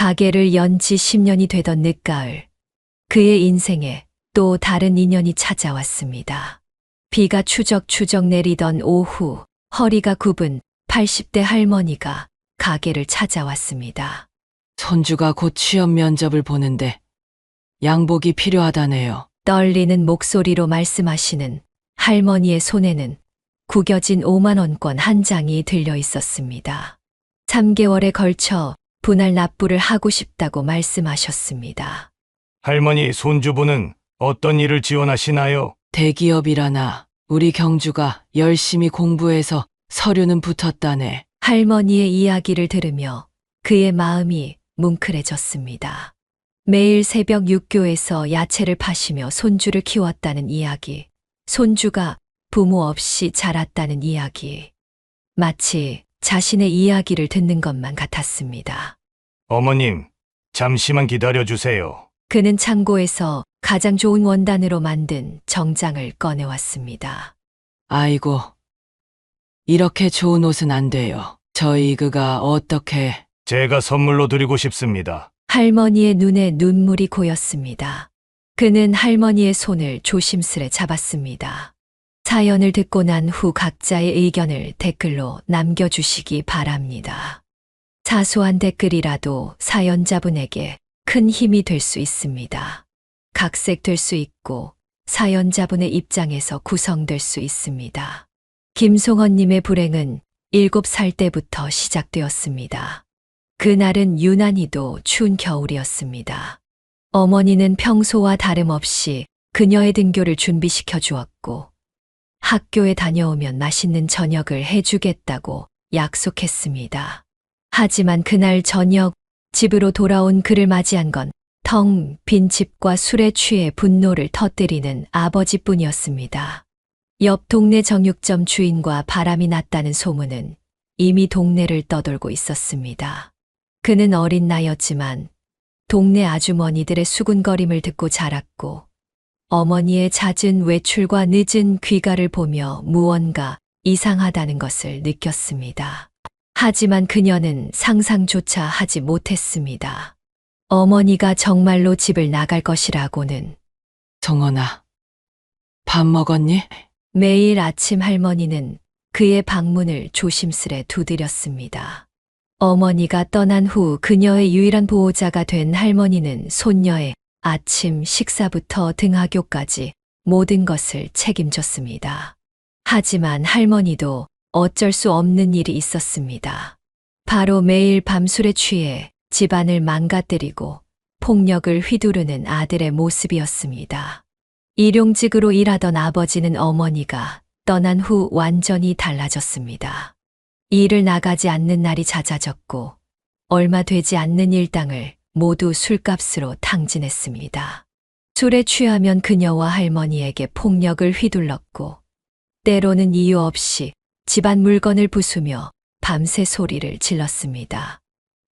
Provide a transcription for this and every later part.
가게를 연 지 10년이 되던 늦가을, 그의 인생에 또 다른 인연이 찾아왔습니다. 비가 추적추적 내리던 오후, 허리가 굽은 80대 할머니가 가게를 찾아왔습니다. 손주가 곧 취업 면접을 보는데 양복이 필요하다네요. 떨리는 목소리로 말씀하시는 할머니의 손에는 구겨진 5만 원권 한 장이 들려 있었습니다. 3개월에 걸쳐 분할 납부를 하고 싶다고 말씀하셨습니다. 할머니, 손주분은 어떤 일을 지원하시나요? 대기업이라나 우리 경주가 열심히 공부해서 서류는 붙었다네. 할머니의 이야기를 들으며 그의 마음이 뭉클해졌습니다. 매일 새벽 육교에서 야채를 파시며 손주를 키웠다는 이야기, 손주가 부모 없이 자랐다는 이야기, 마치 자신의 이야기를 듣는 것만 같았습니다. 어머님, 잠시만 기다려 주세요. 그는 창고에서 가장 좋은 원단으로 만든 정장을 꺼내왔습니다. 아이고, 이렇게 좋은 옷은 안 돼요. 저희 그가 어떻게... 제가 선물로 드리고 싶습니다. 할머니의 눈에 눈물이 고였습니다. 그는 할머니의 손을 조심스레 잡았습니다. 사연을 듣고 난 후 각자의 의견을 댓글로 남겨주시기 바랍니다. 사소한 댓글이라도 사연자분에게 큰 힘이 될 수 있습니다. 각색될 수 있고 사연자분의 입장에서 구성될 수 있습니다. 김송원님의 불행은 7살 때부터 시작되었습니다. 그날은 유난히도 추운 겨울이었습니다. 어머니는 평소와 다름없이 그녀의 등교를 준비시켜 주었고 학교에 다녀오면 맛있는 저녁을 해주겠다고 약속했습니다. 하지만 그날 저녁 집으로 돌아온 그를 맞이한 건 텅 빈 집과 술에 취해 분노를 터뜨리는 아버지뿐이었습니다. 옆 동네 정육점 주인과 바람이 났다는 소문은 이미 동네를 떠돌고 있었습니다. 그는 어린 나이였지만 동네 아주머니들의 수군거림을 듣고 자랐고 어머니의 잦은 외출과 늦은 귀가를 보며 무언가 이상하다는 것을 느꼈습니다. 하지만 그녀는 상상조차 하지 못했습니다. 어머니가 정말로 집을 나갈 것이라고는. 정원아, 밥 먹었니? 매일 아침 할머니는 그의 방문을 조심스레 두드렸습니다. 어머니가 떠난 후 그녀의 유일한 보호자가 된 할머니는 손녀의 아침 식사부터 등하교까지 모든 것을 책임졌습니다. 하지만 할머니도 어쩔 수 없는 일이 있었습니다. 바로 매일 밤술에 취해 집안을 망가뜨리고 폭력을 휘두르는 아들의 모습이었습니다. 일용직으로 일하던 아버지는 어머니가 떠난 후 완전히 달라졌습니다. 일을 나가지 않는 날이 잦아졌고 얼마 되지 않는 일당을 모두 술값으로 탕진했습니다. 술에 취하면 그녀와 할머니에게 폭력을 휘둘렀고 때로는 이유 없이 집안 물건을 부수며 밤새 소리를 질렀습니다.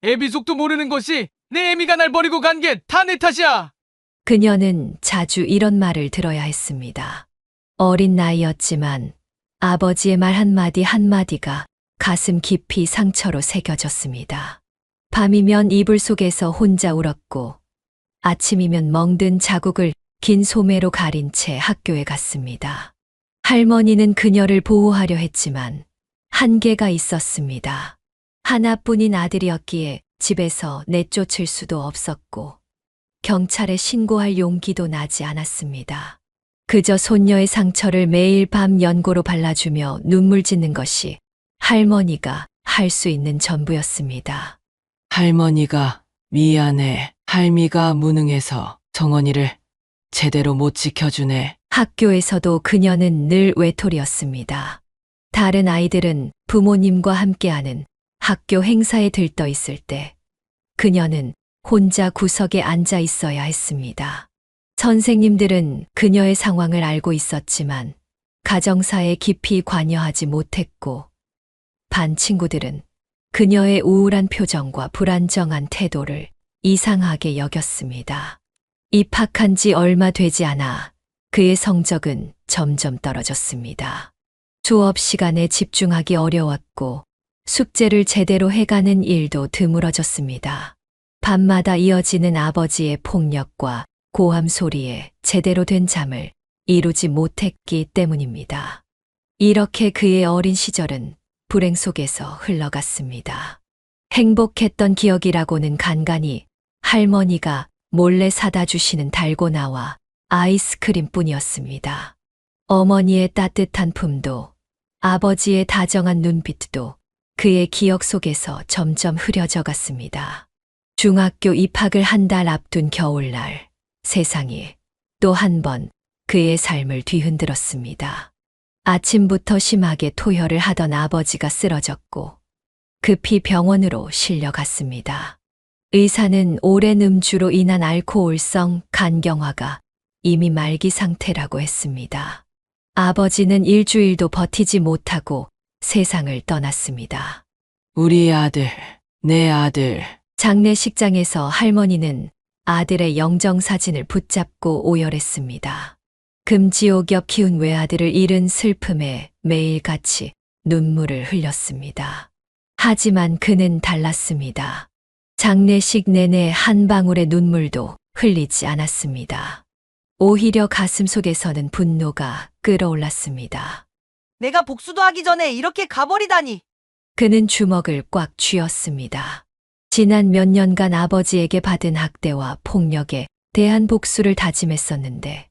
애비 속도 모르는 것이 내 애미가 날 버리고 간 게 다 내 탓이야. 그녀는 자주 이런 말을 들어야 했습니다. 어린 나이였지만 아버지의 말 한마디 한마디가 가슴 깊이 상처로 새겨졌습니다. 밤이면 이불 속에서 혼자 울었고 아침이면 멍든 자국을 긴 소매로 가린 채 학교에 갔습니다. 할머니는 그녀를 보호하려 했지만 한계가 있었습니다. 하나뿐인 아들이었기에 집에서 내쫓을 수도 없었고 경찰에 신고할 용기도 나지 않았습니다. 그저 손녀의 상처를 매일 밤 연고로 발라주며 눈물 짓는 것이 할머니가 할 수 있는 전부였습니다. 할머니가 미안해. 할미가 무능해서 정원이를 제대로 못 지켜주네. 학교에서도 그녀는 늘 외톨이였습니다. 다른 아이들은 부모님과 함께하는 학교 행사에 들떠 있을 때 그녀는 혼자 구석에 앉아 있어야 했습니다. 선생님들은 그녀의 상황을 알고 있었지만 가정사에 깊이 관여하지 못했고 반 친구들은 그녀의 우울한 표정과 불안정한 태도를 이상하게 여겼습니다. 입학한 지 얼마 되지 않아 그의 성적은 점점 떨어졌습니다. 수업 시간에 집중하기 어려웠고 숙제를 제대로 해가는 일도 드물어졌습니다. 밤마다 이어지는 아버지의 폭력과 고함 소리에 제대로 된 잠을 이루지 못했기 때문입니다. 이렇게 그의 어린 시절은 불행 속에서 흘러갔습니다. 행복했던 기억이라고는 간간히 할머니가 몰래 사다 주시는 달고나와 아이스크림 뿐이었습니다. 어머니의 따뜻한 품도, 아버지의 다정한 눈빛도 그의 기억 속에서 점점 흐려져 갔습니다. 중학교 입학을 한 달 앞둔 겨울날, 세상이 또 한 번 그의 삶을 뒤흔들었습니다. 아침부터 심하게 토혈을 하던 아버지가 쓰러졌고 급히 병원으로 실려갔습니다. 의사는 오랜 음주로 인한 알코올성 간경화가 이미 말기 상태라고 했습니다. 아버지는 일주일도 버티지 못하고 세상을 떠났습니다. 우리 아들, 내 아들. 장례식장에서 할머니는 아들의 영정사진을 붙잡고 오열했습니다. 금지옥엽 키운 외아들을 잃은 슬픔에 매일같이 눈물을 흘렸습니다. 하지만 그는 달랐습니다. 장례식 내내 한 방울의 눈물도 흘리지 않았습니다. 오히려 가슴 속에서는 분노가 끓어올랐습니다. 내가 복수도 하기 전에 이렇게 가버리다니. 그는 주먹을 꽉 쥐었습니다. 지난 몇 년간 아버지에게 받은 학대와 폭력에 대한 복수를 다짐했었는데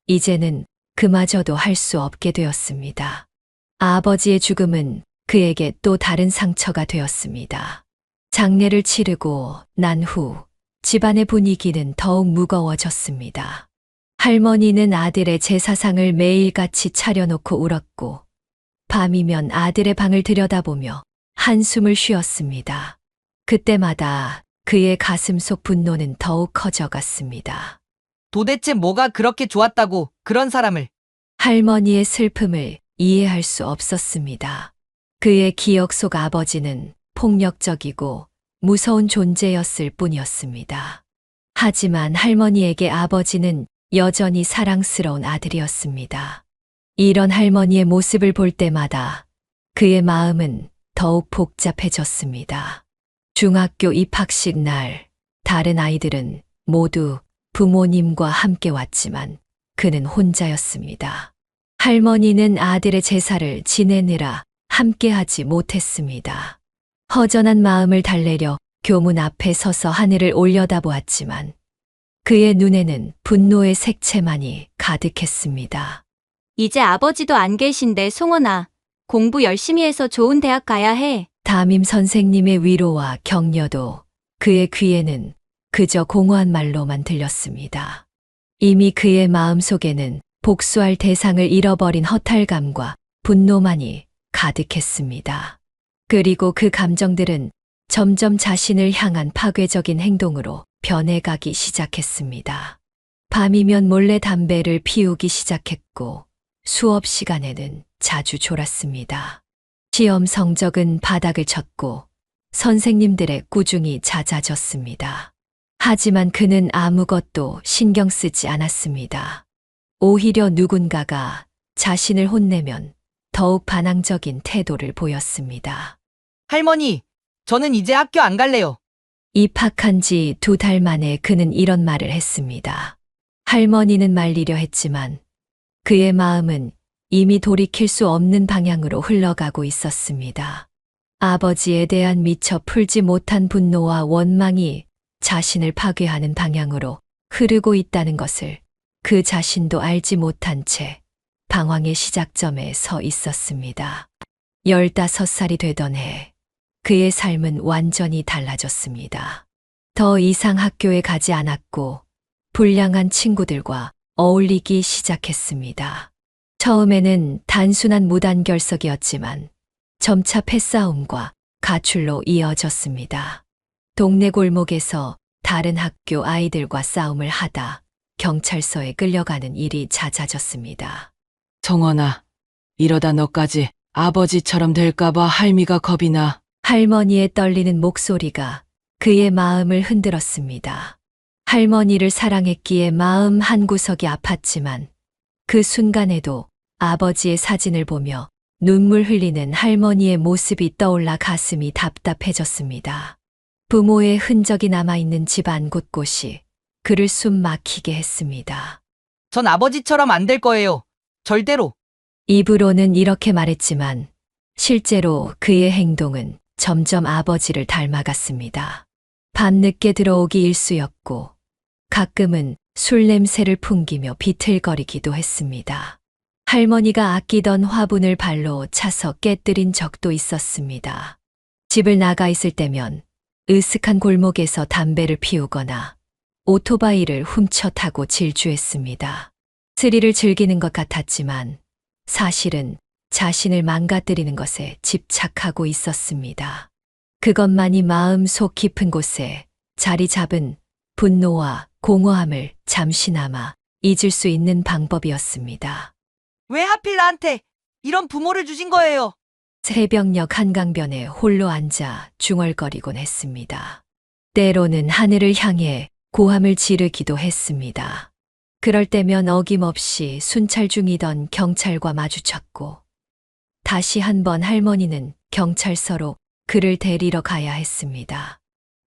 이제는 그마저도 할 수 없게 되었습니다. 아버지의 죽음은 그에게 또 다른 상처가 되었습니다. 장례를 치르고 난 후 집안의 분위기는 더욱 무거워졌습니다. 할머니는 아들의 제사상을 매일같이 차려놓고 울었고 밤이면 아들의 방을 들여다보며 한숨을 쉬었습니다. 그때마다 그의 가슴 속 분노는 더욱 커져갔습니다. 도대체 뭐가 그렇게 좋았다고 그런 사람을. 할머니의 슬픔을 이해할 수 없었습니다. 그의 기억 속 아버지는 폭력적이고 무서운 존재였을 뿐이었습니다. 하지만 할머니에게 아버지는 여전히 사랑스러운 아들이었습니다. 이런 할머니의 모습을 볼 때마다 그의 마음은 더욱 복잡해졌습니다. 중학교 입학식 날, 다른 아이들은 모두 부모님과 함께 왔지만 그는 혼자였습니다. 할머니는 아들의 제사를 지내느라 함께하지 못했습니다. 허전한 마음을 달래려 교문 앞에 서서 하늘을 올려다보았지만 그의 눈에는 분노의 색채만이 가득했습니다. 이제 아버지도 안 계신데 송원아, 공부 열심히 해서 좋은 대학 가야 해. 담임 선생님의 위로와 격려도 그의 귀에는 그저 공허한 말로만 들렸습니다. 이미 그의 마음속에는 복수할 대상을 잃어버린 허탈감과 분노만이 가득했습니다. 그리고 그 감정들은 점점 자신을 향한 파괴적인 행동으로 변해가기 시작했습니다. 밤이면 몰래 담배를 피우기 시작했고 수업 시간에는 자주 졸았습니다. 시험 성적은 바닥을 쳤고 선생님들의 꾸중이 잦아졌습니다. 하지만 그는 아무것도 신경 쓰지 않았습니다. 오히려 누군가가 자신을 혼내면 더욱 반항적인 태도를 보였습니다. 할머니, 저는 이제 학교 안 갈래요. 입학한 지 2달 만에 그는 이런 말을 했습니다. 할머니는 말리려 했지만 그의 마음은 이미 돌이킬 수 없는 방향으로 흘러가고 있었습니다. 아버지에 대한 미처 풀지 못한 분노와 원망이 자신을 파괴하는 방향으로 흐르고 있다는 것을 그 자신도 알지 못한 채 방황의 시작점에 서 있었습니다. 15살이 되던 해, 그의 삶은 완전히 달라졌습니다. 더 이상 학교에 가지 않았고 불량한 친구들과 어울리기 시작했습니다. 처음에는 단순한 무단결석이었지만 점차 패싸움과 가출로 이어졌습니다. 동네 골목에서 다른 학교 아이들과 싸움을 하다 경찰서에 끌려가는 일이 잦아졌습니다. 송원아, 이러다 너까지 아버지처럼 될까봐 할미가 겁이 나. 할머니의 떨리는 목소리가 그의 마음을 흔들었습니다. 할머니를 사랑했기에 마음 한구석이 아팠지만 그 순간에도 아버지의 사진을 보며 눈물 흘리는 할머니의 모습이 떠올라 가슴이 답답해졌습니다. 부모의 흔적이 남아있는 집안 곳곳이 그를 숨 막히게 했습니다. 전 아버지처럼 안 될 거예요. 절대로. 입으로는 이렇게 말했지만 실제로 그의 행동은 점점 아버지를 닮아갔습니다. 밤늦게 들어오기 일쑤였고 가끔은 술 냄새를 풍기며 비틀거리기도 했습니다. 할머니가 아끼던 화분을 발로 차서 깨뜨린 적도 있었습니다. 집을 나가 있을 때면 으슥한 골목에서 담배를 피우거나 오토바이를 훔쳐 타고 질주했습니다. 스릴을 즐기는 것 같았지만 사실은 자신을 망가뜨리는 것에 집착하고 있었습니다. 그것만이 마음 속 깊은 곳에 자리 잡은 분노와 공허함을 잠시나마 잊을 수 있는 방법이었습니다. 왜 하필 나한테 이런 부모를 주신 거예요? 새벽녘 한강변에 홀로 앉아 중얼거리곤 했습니다. 때로는 하늘을 향해 고함을 지르기도 했습니다. 그럴 때면 어김없이 순찰 중이던 경찰과 마주쳤고 다시 한번 할머니는 경찰서로 그를 데리러 가야 했습니다.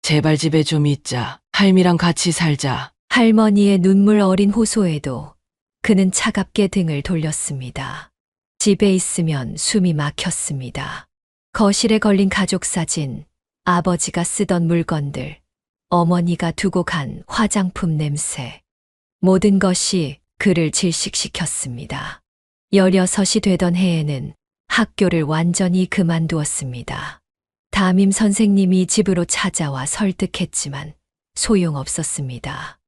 제발 집에 좀 있자. 할미랑 같이 살자. 할머니의 눈물 어린 호소에도 그는 차갑게 등을 돌렸습니다. 집에 있으면 숨이 막혔습니다. 거실에 걸린 가족 사진, 아버지가 쓰던 물건들, 어머니가 두고 간 화장품 냄새. 모든 것이 그를 질식시켰습니다. 16이 되던 해에는 학교를 완전히 그만두었습니다. 담임 선생님이 집으로 찾아와 설득했지만 소용없었습니다.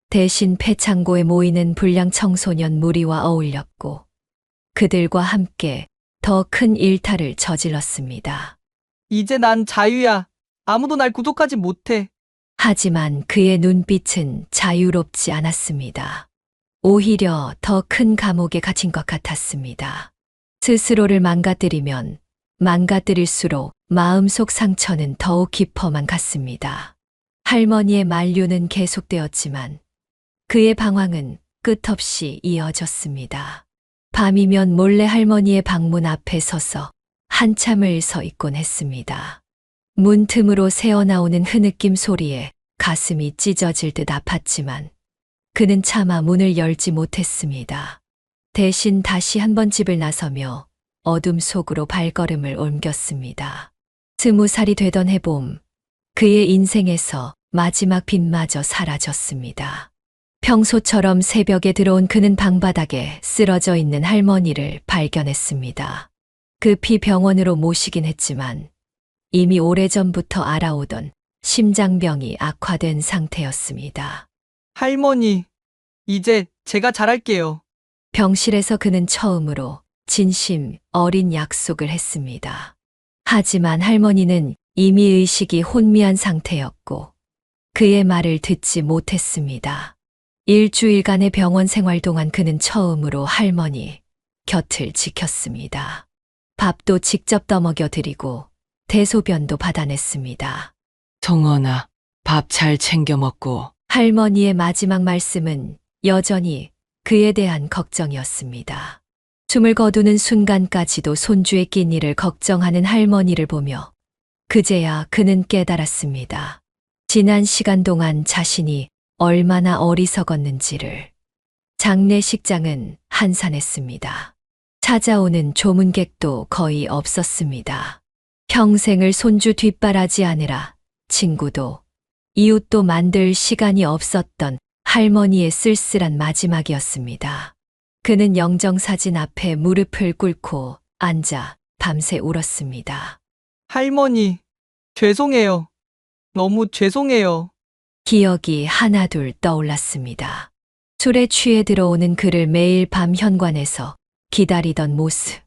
대신 폐창고에 모이는 불량 청소년 무리와 어울렸고 그들과 함께 더 큰 일탈을 저질렀습니다. 이제 난 자유야. 아무도 날 구속하지 못해. 하지만 그의 눈빛은 자유롭지 않았습니다. 오히려 더 큰 감옥에 갇힌 것 같았습니다. 스스로를 망가뜨리면 망가뜨릴수록 마음속 상처는 더욱 깊어만 갔습니다. 할머니의 만류는 계속되었지만 그의 방황은 끝없이 이어졌습니다. 밤이면 몰래 할머니의 방문 앞에 서서 한참을 서 있곤 했습니다. 문 틈으로 새어나오는 흐느낌 소리에 가슴이 찢어질 듯 아팠지만 그는 차마 문을 열지 못했습니다. 대신 다시 한번 집을 나서며 어둠 속으로 발걸음을 옮겼습니다. 20살이 되던 해봄, 그의 인생에서 마지막 빛마저 사라졌습니다. 평소처럼 새벽에 들어온 그는 방바닥에 쓰러져 있는 할머니를 발견했습니다. 급히 병원으로 모시긴 했지만 이미 오래전부터 알아오던 심장병이 악화된 상태였습니다. 할머니, 이제 제가 잘할게요. 병실에서 그는 처음으로 진심 어린 약속을 했습니다. 하지만 할머니는 이미 의식이 혼미한 상태였고 그의 말을 듣지 못했습니다. 일주일간의 병원 생활 동안 그는 처음으로 할머니 곁을 지켰습니다. 밥도 직접 떠먹여 드리고 대소변도 받아냈습니다. 송원아, 밥 잘 챙겨 먹고. 할머니의 마지막 말씀은 여전히 그에 대한 걱정이었습니다. 숨을 거두는 순간까지도 손주의 끼니를 걱정하는 할머니를 보며 그제야 그는 깨달았습니다. 지난 시간 동안 자신이 얼마나 어리석었는지를. 장례식장은 한산했습니다. 찾아오는 조문객도 거의 없었습니다. 평생을 손주 뒷바라지 하느라 친구도 이웃도 만들 시간이 없었던 할머니의 쓸쓸한 마지막이었습니다. 그는 영정사진 앞에 무릎을 꿇고 앉아 밤새 울었습니다. 할머니, 죄송해요. 너무 죄송해요. 기억이 하나둘 떠올랐습니다. 술에 취해 들어오는 그를 매일 밤 현관에서 기다리던 모습.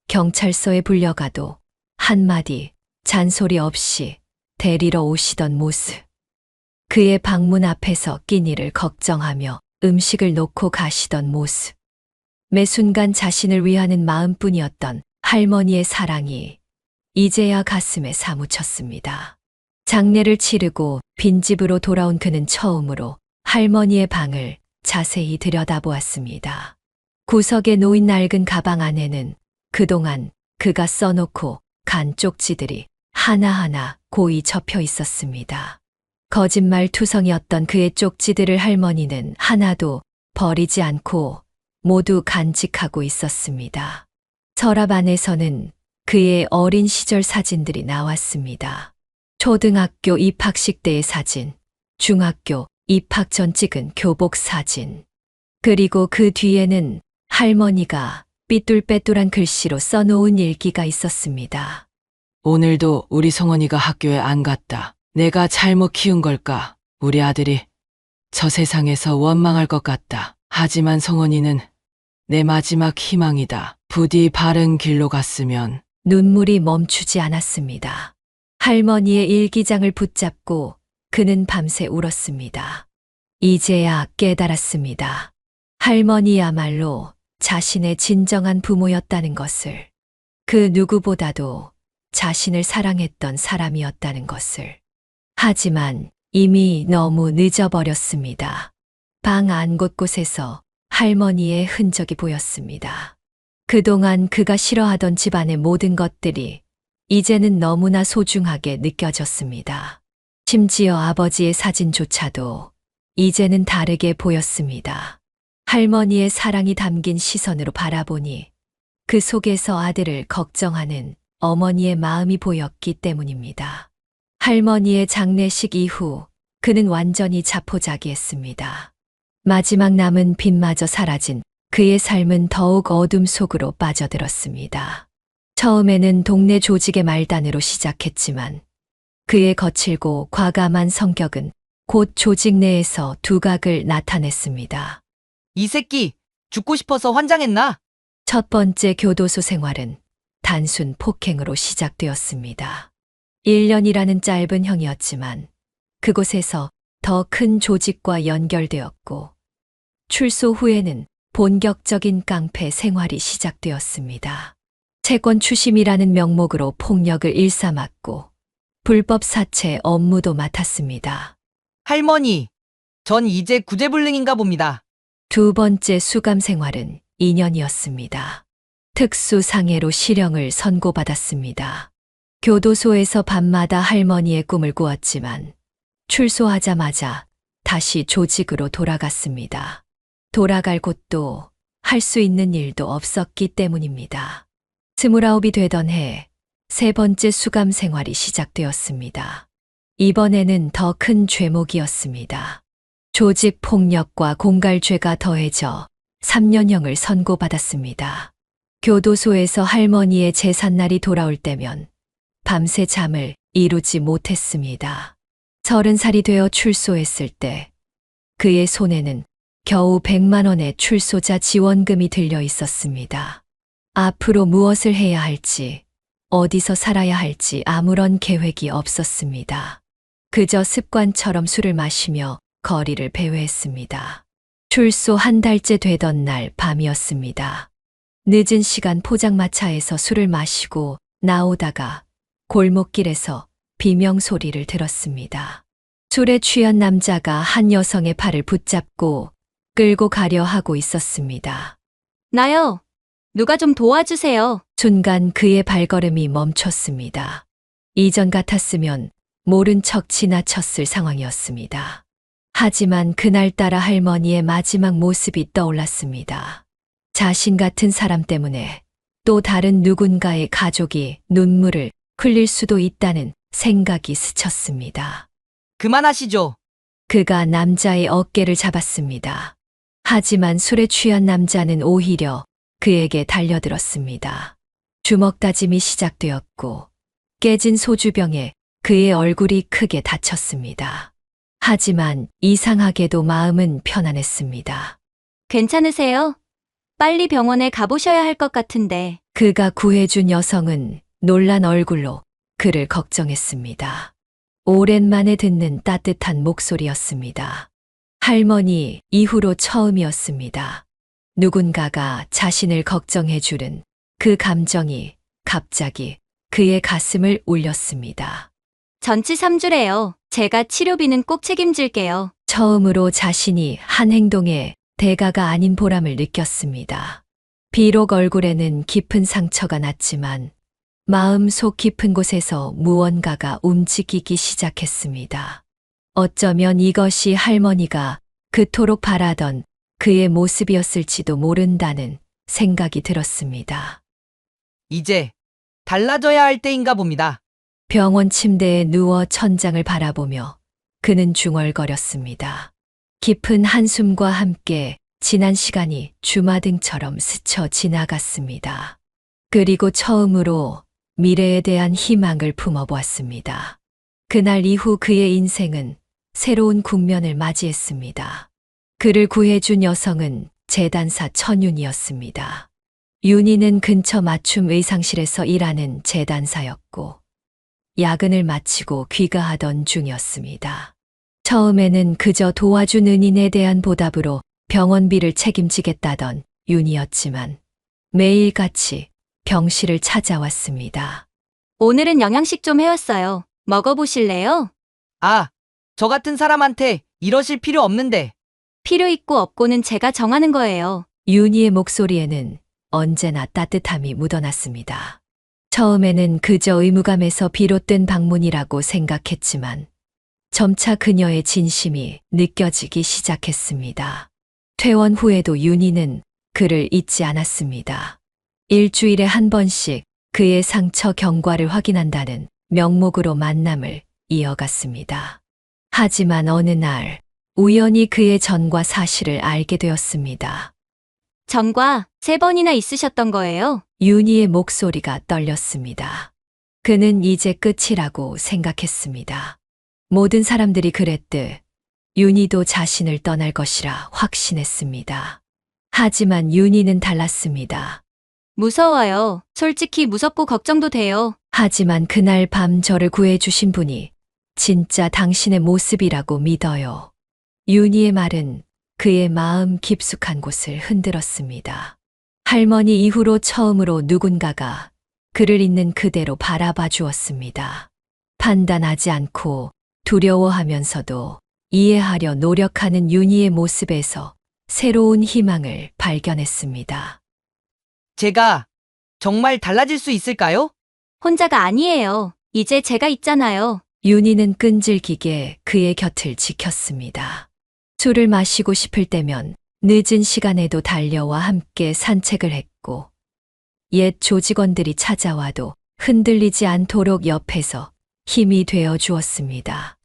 경찰서에 불려가도 한마디 잔소리 없이 데리러 오시던 모습. 그의 방문 앞에서 끼니를 걱정하며 음식을 놓고 가시던 모습. 매 순간 자신을 위하는 마음뿐이었던 할머니의 사랑이 이제야 가슴에 사무쳤습니다. 장례를 치르고 빈집으로 돌아온 그는 처음으로 할머니의 방을 자세히 들여다보았습니다. 구석에 놓인 낡은 가방 안에는 그동안 그가 써놓고 간 쪽지들이 하나하나 고이 접혀 있었습니다. 거짓말 투성이었던 그의 쪽지들을 할머니는 하나도 버리지 않고 모두 간직하고 있었습니다. 서랍 안에서는 그의 어린 시절 사진들이 나왔습니다. 초등학교 입학식 때의 사진, 중학교 입학 전 찍은 교복 사진, 그리고 그 뒤에는 할머니가 삐뚤빼뚤한 글씨로 써놓은 일기가 있었습니다. 오늘도 우리 성원이가 학교에 안 갔다. 내가 잘못 키운 걸까? 우리 아들이 저 세상에서 원망할 것 같다. 하지만 성원이는 내 마지막 희망이다. 부디 바른 길로 갔으면. 눈물이 멈추지 않았습니다. 할머니의 일기장을 붙잡고 그는 밤새 울었습니다. 이제야 깨달았습니다. 할머니야말로 자신의 진정한 부모였다는 것을, 그 누구보다도 자신을 사랑했던 사람이었다는 것을. 하지만 이미 너무 늦어버렸습니다. 방 안 곳곳에서 할머니의 흔적이 보였습니다. 그동안 그가 싫어하던 집안의 모든 것들이 이제는 너무나 소중하게 느껴졌습니다. 심지어 아버지의 사진조차도 이제는 다르게 보였습니다. 할머니의 사랑이 담긴 시선으로 바라보니 그 속에서 아들을 걱정하는 어머니의 마음이 보였기 때문입니다. 할머니의 장례식 이후 그는 완전히 자포자기했습니다. 마지막 남은 빛마저 사라진 그의 삶은 더욱 어둠 속으로 빠져들었습니다. 처음에는 동네 조직의 말단으로 시작했지만 그의 거칠고 과감한 성격은 곧 조직 내에서 두각을 나타냈습니다. 이 새끼 죽고 싶어서 환장했나? 첫 번째 교도소 생활은 단순 폭행으로 시작되었습니다. 1년이라는 짧은 형이었지만 그곳에서 더 큰 조직과 연결되었고 출소 후에는 본격적인 깡패 생활이 시작되었습니다. 채권 추심이라는 명목으로 폭력을 일삼았고 불법 사채 업무도 맡았습니다. 할머니, 전 이제 구제불능인가 봅니다. 두 번째 수감 생활은 2년이었습니다. 특수상해로 실형을 선고받았습니다. 교도소에서 밤마다 할머니의 꿈을 꾸었지만 출소하자마자 다시 조직으로 돌아갔습니다. 돌아갈 곳도 할 수 있는 일도 없었기 때문입니다. 29이 되던 해 세 번째 수감 생활이 시작되었습니다. 이번에는 더 큰 죄목이었습니다. 조직 폭력과 공갈죄가 더해져 3년형을 선고받았습니다. 교도소에서 할머니의 제삿날이 돌아올 때면 밤새 잠을 이루지 못했습니다. 30살이 되어 출소했을 때 그의 손에는 겨우 100만 원의 출소자 지원금이 들려 있었습니다. 앞으로 무엇을 해야 할지, 어디서 살아야 할지 아무런 계획이 없었습니다. 그저 습관처럼 술을 마시며 거리를 배회했습니다. 출소 한 달째 되던 날 밤이었습니다. 늦은 시간 포장마차에서 술을 마시고 나오다가 골목길에서 비명소리를 들었습니다. 술에 취한 남자가 한 여성의 팔을 붙잡고 끌고 가려 하고 있었습니다. 나요. 누가 좀 도와주세요. 순간 그의 발걸음이 멈췄습니다. 이전 같았으면 모른 척 지나쳤을 상황이었습니다. 하지만 그날따라 할머니의 마지막 모습이 떠올랐습니다. 자신 같은 사람 때문에 또 다른 누군가의 가족이 눈물을 흘릴 수도 있다는 생각이 스쳤습니다. 그만하시죠. 그가 남자의 어깨를 잡았습니다. 하지만 술에 취한 남자는 오히려 그에게 달려들었습니다. 주먹 다짐이 시작되었고 깨진 소주병에 그의 얼굴이 크게 다쳤습니다. 하지만 이상하게도 마음은 편안했습니다. 괜찮으세요? 빨리 병원에 가보셔야 할 것 같은데. 그가 구해준 여성은 놀란 얼굴로 그를 걱정했습니다. 오랜만에 듣는 따뜻한 목소리였습니다. 할머니 이후로 처음이었습니다. 누군가가 자신을 걱정해주는 그 감정이 갑자기 그의 가슴을 울렸습니다. 전치 3주래요. 제가 치료비는 꼭 책임질게요. 처음으로 자신이 한 행동에 대가가 아닌 보람을 느꼈습니다. 비록 얼굴에는 깊은 상처가 났지만 마음속 깊은 곳에서 무언가가 움직이기 시작했습니다. 어쩌면 이것이 할머니가 그토록 바라던 그의 모습이었을지도 모른다는 생각이 들었습니다. 이제 달라져야 할 때인가 봅니다. 병원 침대에 누워 천장을 바라보며 그는 중얼거렸습니다. 깊은 한숨과 함께 지난 시간이 주마등처럼 스쳐 지나갔습니다. 그리고 처음으로 미래에 대한 희망을 품어보았습니다. 그날 이후 그의 인생은 새로운 국면을 맞이했습니다. 그를 구해준 여성은 재단사 천윤이었습니다. 윤희는 근처 맞춤 의상실에서 일하는 재단사였고 야근을 마치고 귀가하던 중이었습니다. 처음에는 그저 도와준 은인에 대한 보답으로 병원비를 책임지겠다던 윤희였지만 매일같이 병실을 찾아왔습니다. 오늘은 영양식 좀 해왔어요. 먹어보실래요? 아, 저 같은 사람한테 이러실 필요 없는데. 필요 있고 없고는 제가 정하는 거예요. 윤희의 목소리에는 언제나 따뜻함이 묻어났습니다. 처음에는 그저 의무감에서 비롯된 방문이라고 생각했지만 점차 그녀의 진심이 느껴지기 시작했습니다. 퇴원 후에도 윤희는 그를 잊지 않았습니다. 일주일에 한 번씩 그의 상처 경과를 확인한다는 명목으로 만남을 이어갔습니다. 하지만 어느 날 우연히 그의 전과 사실을 알게 되었습니다. 전과 3번이나 있으셨던 거예요? 윤희의 목소리가 떨렸습니다. 그는 이제 끝이라고 생각했습니다. 모든 사람들이 그랬듯 윤희도 자신을 떠날 것이라 확신했습니다. 하지만 윤희는 달랐습니다. 무서워요. 솔직히 무섭고 걱정도 돼요. 하지만 그날 밤 저를 구해주신 분이 진짜 당신의 모습이라고 믿어요. 윤희의 말은 그의 마음 깊숙한 곳을 흔들었습니다. 할머니 이후로 처음으로 누군가가 그를 있는 그대로 바라봐 주었습니다. 판단하지 않고 두려워하면서도 이해하려 노력하는 윤희의 모습에서 새로운 희망을 발견했습니다. 제가 정말 달라질 수 있을까요? 혼자가 아니에요. 이제 제가 있잖아요. 윤희는 끈질기게 그의 곁을 지켰습니다. 술을 마시고 싶을 때면 늦은 시간에도 달려와 함께 산책을 했고 옛 조직원들이 찾아와도 흔들리지 않도록 옆에서 힘이 되어 주었습니다.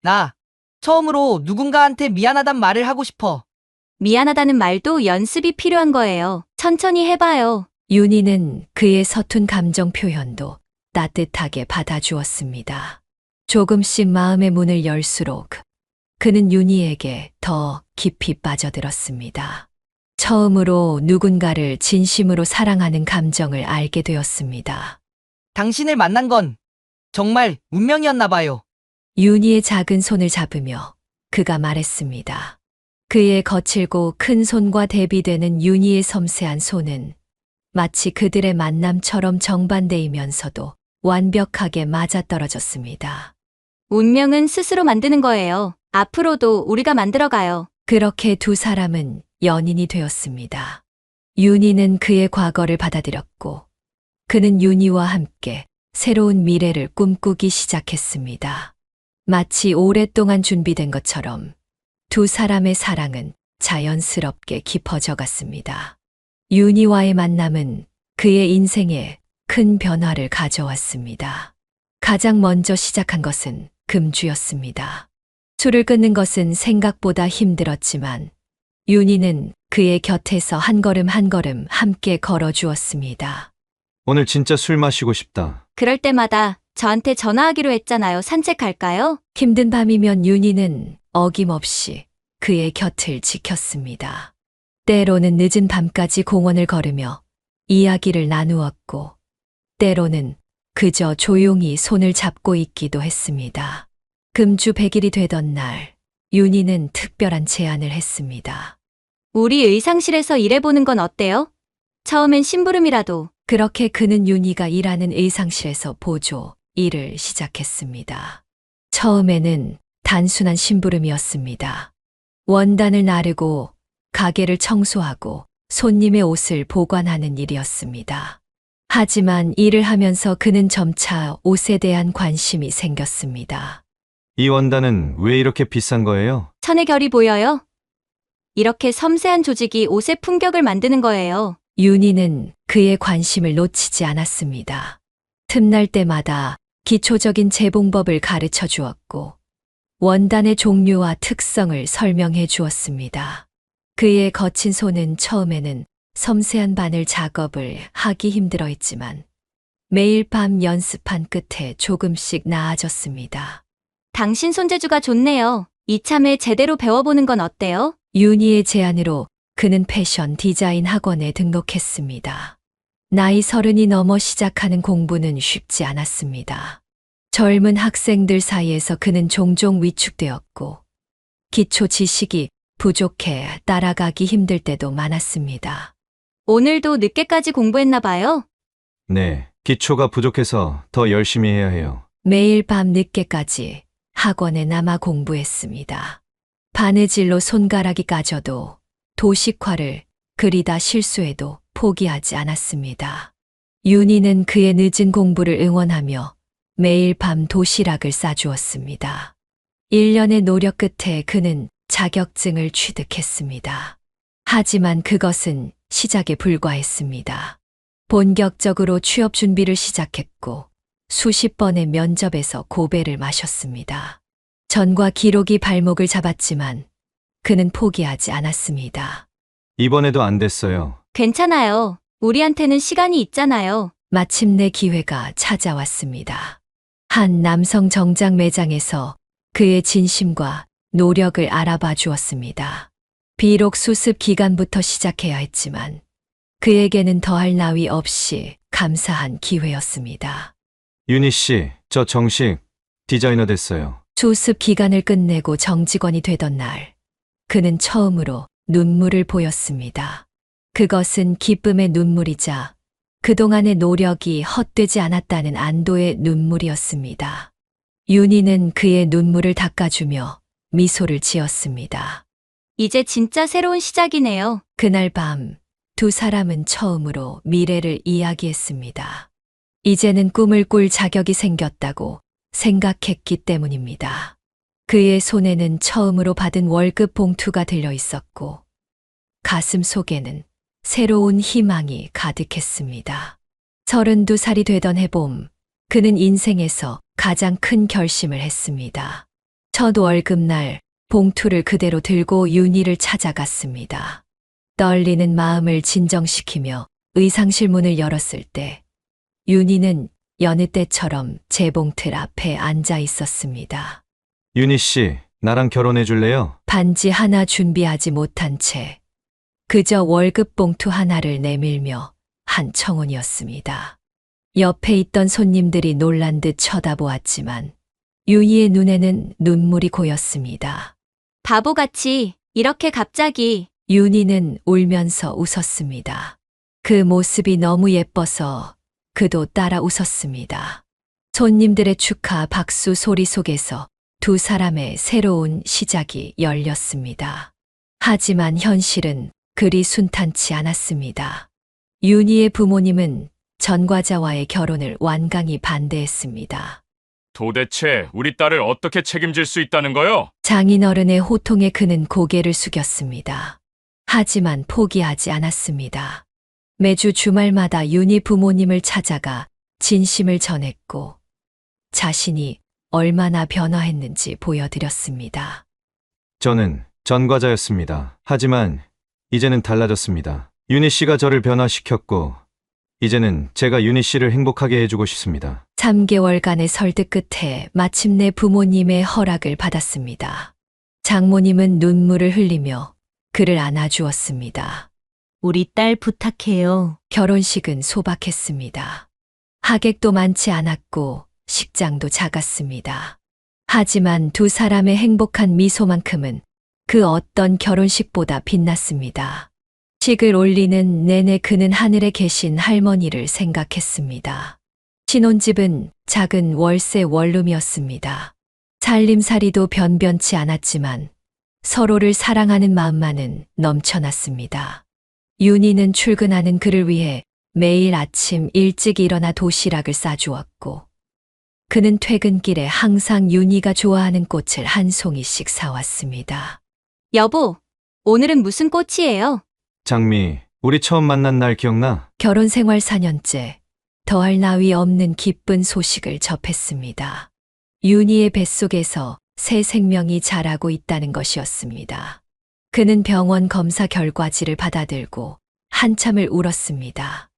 나 처음으로 누군가한테 미안하단 말을 하고 싶어. 미안하다는 말도 연습이 필요한 거예요. 천천히 해봐요. 윤희는 그의 서툰 감정 표현도 따뜻하게 받아주었습니다. 조금씩 마음의 문을 열수록 그는 윤희에게 더 깊이 빠져들었습니다. 처음으로 누군가를 진심으로 사랑하는 감정을 알게 되었습니다. 당신을 만난 건 정말 운명이었나 봐요. 윤희의 작은 손을 잡으며 그가 말했습니다. 그의 거칠고 큰 손과 대비되는 윤희의 섬세한 손은 마치 그들의 만남처럼 정반대이면서도 완벽하게 맞아떨어졌습니다. 운명은 스스로 만드는 거예요. 앞으로도 우리가 만들어가요. 그렇게 두 사람은 연인이 되었습니다. 윤희는 그의 과거를 받아들였고 그는 윤희와 함께 새로운 미래를 꿈꾸기 시작했습니다. 마치 오랫동안 준비된 것처럼 두 사람의 사랑은 자연스럽게 깊어져 갔습니다. 윤희와의 만남은 그의 인생에 큰 변화를 가져왔습니다. 가장 먼저 시작한 것은 금주였습니다. 술을 끊는 것은 생각보다 힘들었지만 윤희는 그의 곁에서 한 걸음 한 걸음 함께 걸어주었습니다. 오늘 진짜 술 마시고 싶다. 그럴 때마다 저한테 전화하기로 했잖아요. 산책할까요? 힘든 밤이면 윤희는 어김없이 그의 곁을 지켰습니다. 때로는 늦은 밤까지 공원을 걸으며 이야기를 나누었고, 때로는 그저 조용히 손을 잡고 있기도 했습니다. 금주 100일이 되던 날, 윤희는 특별한 제안을 했습니다. 우리 의상실에서 일해보는 건 어때요? 처음엔 심부름이라도. 그렇게 그는 윤희가 일하는 의상실에서 보조 일을 시작했습니다. 처음에는 단순한 심부름이었습니다. 원단을 나르고 가게를 청소하고 손님의 옷을 보관하는 일이었습니다. 하지만 일을 하면서 그는 점차 옷에 대한 관심이 생겼습니다. 이 원단은 왜 이렇게 비싼 거예요? 천의 결이 보여요? 이렇게 섬세한 조직이 옷의 품격을 만드는 거예요. 윤희는 그의 관심을 놓치지 않았습니다. 틈날 때마다 기초적인 재봉법을 가르쳐 주었고 원단의 종류와 특성을 설명해 주었습니다. 그의 거친 손은 처음에는 섬세한 바늘 작업을 하기 힘들어했지만 매일 밤 연습한 끝에 조금씩 나아졌습니다. 당신 손재주가 좋네요. 이참에 제대로 배워보는 건 어때요? 윤희의 제안으로 그는 패션 디자인 학원에 등록했습니다. 나이 30이 넘어 시작하는 공부는 쉽지 않았습니다. 젊은 학생들 사이에서 그는 종종 위축되었고 기초 지식이 부족해 따라가기 힘들 때도 많았습니다. 오늘도 늦게까지 공부했나 봐요. 네, 기초가 부족해서 더 열심히 해야 해요. 매일 밤 늦게까지 학원에 남아 공부했습니다. 바느질로 손가락이 까져도 도식화를 그리다 실수해도 포기하지 않았습니다. 윤희는 그의 늦은 공부를 응원하며 매일 밤 도시락을 싸주었습니다. 1년의 노력 끝에 그는 자격증을 취득했습니다. 하지만 그것은 시작에 불과했습니다. 본격적으로 취업 준비를 시작했고 수십 번의 면접에서 고배를 마셨습니다. 전과 기록이 발목을 잡았지만 그는 포기하지 않았습니다. 이번에도 안 됐어요. 괜찮아요. 우리한테는 시간이 있잖아요. 마침내 기회가 찾아왔습니다. 한 남성 정장 매장에서 그의 진심과 노력을 알아봐 주었습니다. 비록 수습 기간부터 시작해야 했지만 그에게는 더할 나위 없이 감사한 기회였습니다. 윤희 씨, 저 정식 디자이너 됐어요. 수습 기간을 끝내고 정직원이 되던 날, 그는 처음으로 눈물을 보였습니다. 그것은 기쁨의 눈물이자 그동안의 노력이 헛되지 않았다는 안도의 눈물이었습니다. 윤희는 그의 눈물을 닦아주며 미소를 지었습니다. 이제 진짜 새로운 시작이네요. 그날 밤 두 사람은 처음으로 미래를 이야기했습니다. 이제는 꿈을 꿀 자격이 생겼다고 생각했기 때문입니다. 그의 손에는 처음으로 받은 월급 봉투가 들려 있었고 가슴 속에는 새로운 희망이 가득했습니다. 32살이 되던 해봄, 그는 인생에서 가장 큰 결심을 했습니다. 첫 월급날 봉투를 그대로 들고 윤희를 찾아갔습니다. 떨리는 마음을 진정시키며 의상실 문을 열었을 때 윤희는 여느 때처럼 재봉틀 앞에 앉아 있었습니다. 윤희 씨, 나랑 결혼해 줄래요? 반지 하나 준비하지 못한 채 그저 월급 봉투 하나를 내밀며 한 청혼이었습니다. 옆에 있던 손님들이 놀란 듯 쳐다보았지만 윤희의 눈에는 눈물이 고였습니다. 바보같이 이렇게 갑자기. 윤희는 울면서 웃었습니다. 그 모습이 너무 예뻐서 그도 따라 웃었습니다. 손님들의 축하 박수 소리 속에서 두 사람의 새로운 시작이 열렸습니다. 하지만 현실은 그리 순탄치 않았습니다. 윤희의 부모님은 전과자와의 결혼을 완강히 반대했습니다. 도대체 우리 딸을 어떻게 책임질 수 있다는 거요? 장인어른의 호통에 그는 고개를 숙였습니다. 하지만 포기하지 않았습니다. 매주 주말마다 윤희 부모님을 찾아가 진심을 전했고 자신이 얼마나 변화했는지 보여드렸습니다. 저는 전과자였습니다. 하지만 이제는 달라졌습니다. 윤희 씨가 저를 변화시켰고 이제는 제가 윤희 씨를 행복하게 해주고 싶습니다. 3개월간의 설득 끝에 마침내 부모님의 허락을 받았습니다. 장모님은 눈물을 흘리며 그를 안아주었습니다. 우리 딸 부탁해요. 결혼식은 소박했습니다. 하객도 많지 않았고 식장도 작았습니다. 하지만 두 사람의 행복한 미소만큼은 그 어떤 결혼식보다 빛났습니다. 식을 올리는 내내 그는 하늘에 계신 할머니를 생각했습니다. 신혼집은 작은 월세 원룸이었습니다. 살림살이도 변변치 않았지만 서로를 사랑하는 마음만은 넘쳐났습니다. 윤희는 출근하는 그를 위해 매일 아침 일찍 일어나 도시락을 싸주었고, 그는 퇴근길에 항상 윤희가 좋아하는 꽃을 한 송이씩 사왔습니다. 여보, 오늘은 무슨 꽃이에요? 장미, 우리 처음 만난 날 기억나? 결혼 생활 4년째, 더할 나위 없는 기쁜 소식을 접했습니다. 윤희의 뱃속에서 새 생명이 자라고 있다는 것이었습니다. 그는 병원 검사 결과지를 받아들고 한참을 울었습니다.